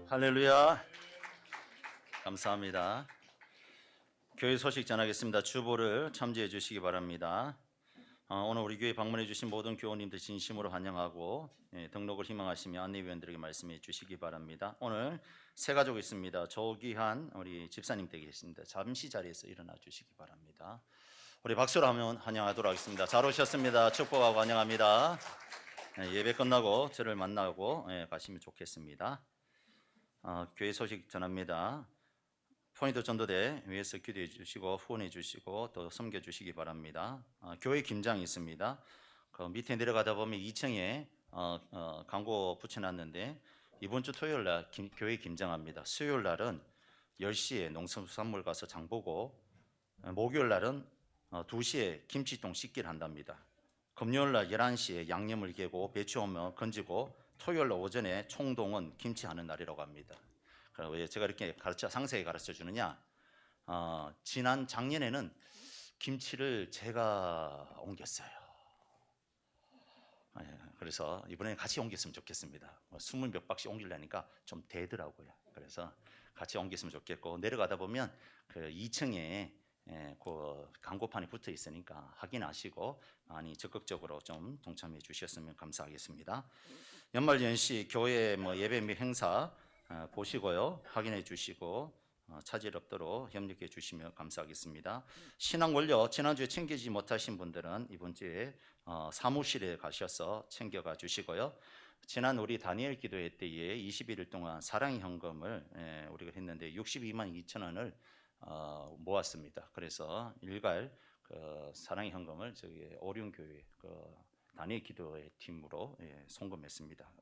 할렐루야. 감사합니다. 교회 소식 전하겠습니다. 주보를 참조해 주시기 바랍니다. 오늘 우리 교회 방문해 주신 모든 교우님들 진심으로 환영하고 등록을 희망하시며 안내위원들에게 말씀해 주시기 바랍니다. 오늘 세 가족 있습니다. 조기한 우리 집사님 댁에 계십니다. 잠시 자리에서 일어나 주시기 바랍니다. 우리 박수로 하면 환영하도록 하겠습니다. 잘 오셨습니다. 축복하고 환영합니다. 예배 끝나고 저를 만나고 가시면 좋겠습니다. 교회 소식 전합니다. 포인트 전도대 위에서 기도해 주시고 후원해 주시고 또 섬겨 주시기 바랍니다. 교회 김장이 있습니다. 그 밑에 내려가다 보면 2층에 광고 붙여놨는데 이번 주 토요일 날 교회 김장합니다. 수요일 날은 10시에 농수산물 가서 장 보고 목요일 날은 2시에 김치통 씻기를 한답니다. 금요일 날 11시에 양념을 개고 배추 오면 건지고 토요일 날 오전에 총동은 김치하는 날이라고 합니다. 왜 제가 이렇게 상세히 가르쳐 주느냐? 지난 작년에는 김치를 제가 옮겼어요. 그래서 이번에 같이 옮겼으면 좋겠습니다. 20몇 박씩 옮기려니까 좀 되더라고요. 그래서 같이 옮겼으면 좋겠고 내려가다 보면 그 2층에 그 광고판이 붙어 있으니까 확인하시고 많이 적극적으로 좀 동참해 주셨으면 감사하겠습니다. 연말연시 교회 예배 및 행사 보시고요. 확인해 주시고 차질 없도록 협력해 주시면 감사하겠습니다. 신앙 원료 지난주에 챙기지 못하신 분들은 이번 주에 사무실에 가셔서 챙겨가 주시고요. 지난 우리 다니엘 기도회 때에 21일 동안 사랑의 현금을 우리가 했는데 62만 2천 원을 모았습니다. 그래서 일괄 그 사랑의 현금을 저기 오륜교회 그 다니엘 기도회 팀으로 송금했습니다.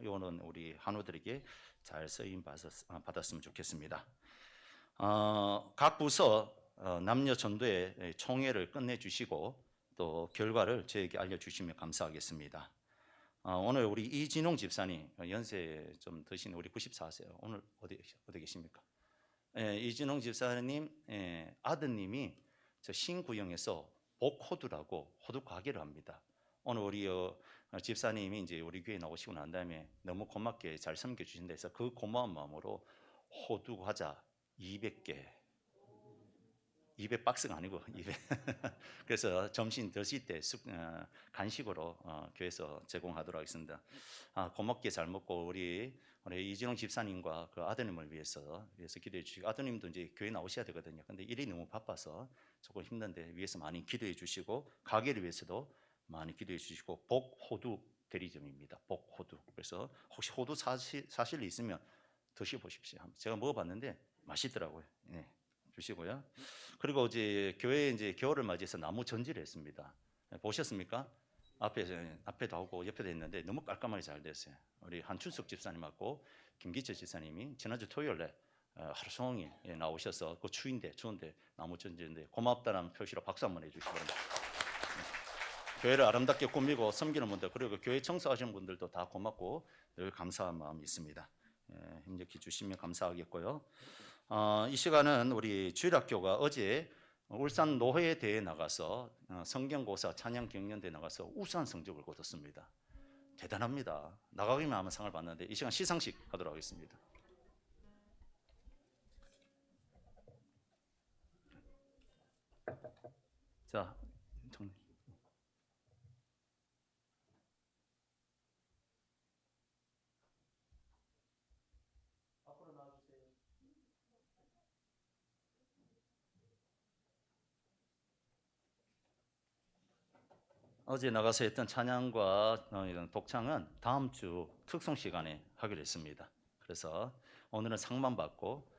이거는 우리 한우들에게 잘 쓰임 받았으면 좋겠습니다. 각 부서 남녀 전도회 총회를 끝내주시고 또 결과를 저에게 알려주시면 감사하겠습니다. 오늘 우리 이진홍 집사님 연세 좀 드신 우리 94세요. 오늘 어디 계십니까? 이진홍 집사님 아드님이 저 신구영에서 복호두라고 호두 가게를 합니다. 오늘 우리 집사님이 이제 우리 교회 나오시고 난 다음에 너무 고맙게 잘 섬겨 주신다 해서 그 고마운 마음으로 호두 과자 200개 200박스가 아니고 200 그래서 점심 드실 때 간식으로 교회에서 제공하도록 하겠습니다. 고맙게 잘 먹고 우리 이진홍 집사님과 그 아드님을 위해서 기도해 주시고 아드님도 이제 교회 나오셔야 되거든요. 근데 일이 너무 바빠서 조금 힘든데 위해서 많이 기도해 주시고 가게를 위해서도 많이 기도해 주시고 복호두 대리점입니다. 복호두. 그래서 혹시 호두 사실 일 있으면 드셔보십시오. 제가 먹어봤는데 맛있더라고요. 네, 주시고요. 그리고 이제 교회에 이제 겨울을 맞이해서 나무 전지를 했습니다. 보셨습니까? 앞에도 하고 옆에도 했는데 너무 깔끔하게 잘 됐어요. 우리 한춘석 집사님하고 김기철 집사님이 지난주 토요일에 하루 종일 나오셔서 그 추운데 나무 전지인데 고맙다는 표시로 박수 한번 해주시기 바랍니다. 교회를 아름답게 꾸미고 섬기는 분들 그리고 교회 청소하시는 분들도 다 고맙고 늘 감사한 마음이 있습니다. 힘들게 주시면 감사하겠고요. 이 시간은 우리 주일학교가 어제 울산 노회대에 나가서 성경고사 찬양 경연대에 나가서 우수한 성적을 거뒀습니다. 대단합니다. 나가기만 하면 상을 받는데 이 시간 시상식 하도록 하겠습니다. 자, 어제 나가서 했던 찬양과 이런 독창은 다음 주 특송 시간에 하기로 했습니다. 그래서 오늘은 상만 받고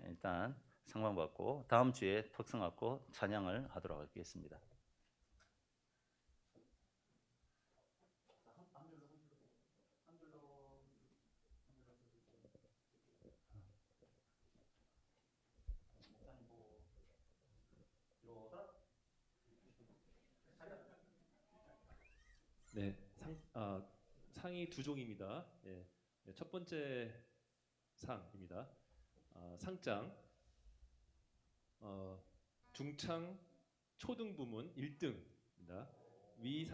일단 상만 받고 다음 주에 특송하고 찬양을 하도록 하겠습니다. 네, 상이 두 종입니다. 예, 첫 번째 상입니다. 상장 중창 초등 부문 1등입니다. 위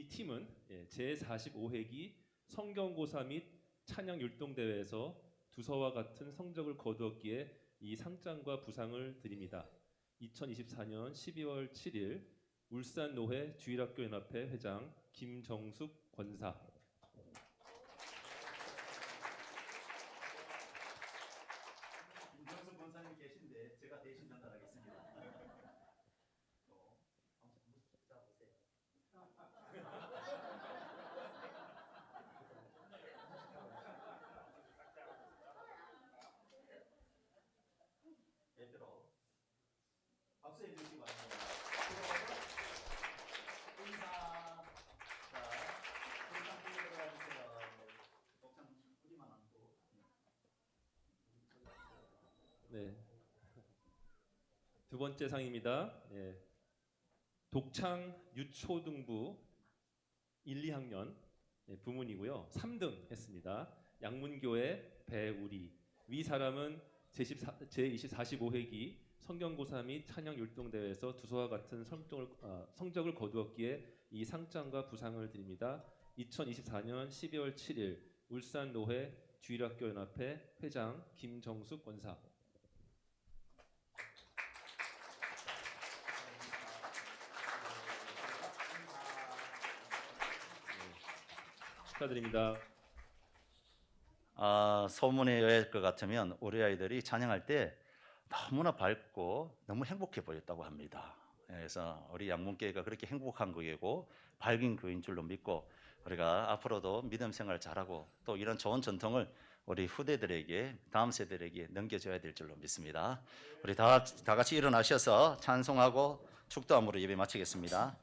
팀은 제45회기 성경고사 및 찬양 율동 대회에서 두서와 같은 성적을 거두었기에 이 상장과 부상을 드립니다. 2024년 12월 7일 울산 노회 주일학교 연합회 회장 김정숙 권사. 김정숙 권사님 계신데 제가 대신 전달하겠습니다. 예표로 박수해 주시기 바랍니다. 인사. 자, 인사 분위기 들어가주세요. 독창 뿌리만 안고. 네. 두 번째 상입니다. 예. 독창 유초등부 1, 2학년 부문이고요. 3등 했습니다. 양문교회 배우리. 위 사람은 제45회기 성경고사 및 찬양 율동대회에서 두서와 같은 성적을 거두었기에 이 상장과 부상을 드립니다. 2024년 12월 7일 울산 노회 주일학교 연합회 회장 김정숙 권사. 축하드립니다. 소문에 의할 것 같으면 우리 아이들이 찬양할 때 너무나 밝고 너무 행복해 보였다고 합니다. 그래서 우리 양문교회가 그렇게 행복한 교회고 밝은 교회인 줄로 믿고 우리가 앞으로도 믿음 생활 잘하고 또 이런 좋은 전통을 우리 후대들에게 다음 세대들에게 넘겨줘야 될 줄로 믿습니다. 우리 다 같이 일어나셔서 찬송하고 축도함으로 예배 마치겠습니다.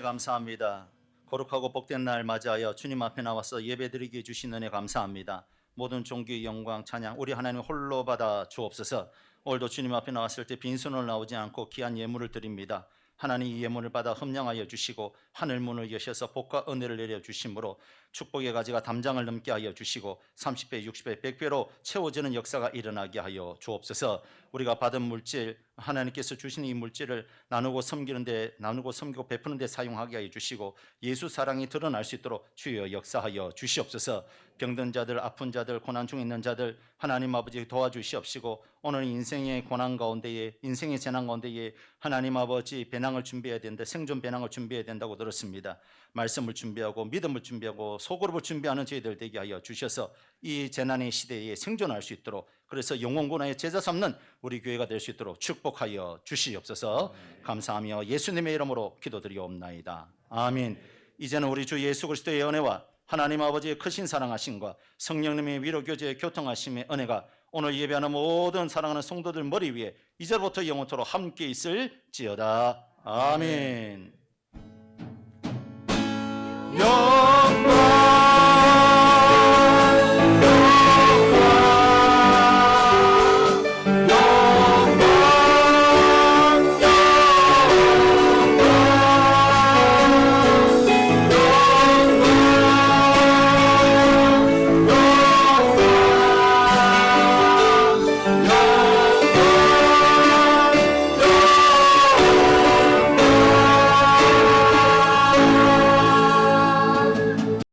감사합니다. 거룩하고 복된 날 맞이하여 주님 앞에 나와서 예배드리게 해주신 은혜 감사합니다. 모든 종교의 영광 찬양 우리 하나님 홀로 받아 주옵소서. 오늘도 주님 앞에 나왔을 때 빈손으로 나오지 않고 귀한 예물을 드립니다. 하나님 이 예물을 받아 흠량하여 주시고 하늘 문을 여셔서 복과 은혜를 내려 주심으로 축복의 가지가 담장을 넘게 하여 주시고 30배, 60배, 100배로 채워지는 역사가 일어나게 하여 주옵소서. 우리가 받은 물질 하나님께서 주신 이 물질을 나누고 섬기고 베푸는 데 사용하게 하여 주시고 예수 사랑이 드러날 수 있도록 주여 역사하여 주시옵소서. 병든 자들, 아픈 자들, 고난 중에 있는 자들 하나님 아버지 도와주시옵시고 오늘 인생의 고난 가운데에 인생의 재난 가운데에 하나님 아버지 배낭을 준비해야 되는데 생존 배낭을 준비해야 된다고 들었습니다. 말씀을 준비하고 믿음을 준비하고 소그룹을 준비하는 저희들 되게 하여 주셔서 이 재난의 시대에 생존할 수 있도록 그래서 영원군의 제자 삼는 우리 교회가 될 수 있도록 축복하여 주시옵소서. 감사하며 예수님의 이름으로 기도드리옵나이다. 아멘. 이제는 우리 주 예수 그리스도의 은혜와 하나님 아버지의 크신 사랑하심과 성령님의 위로 교제의 교통하심의 은혜가 오늘 예배하는 모든 사랑하는 성도들 머리 위에 이제부터 영원토록 함께 있을지어다. 아멘.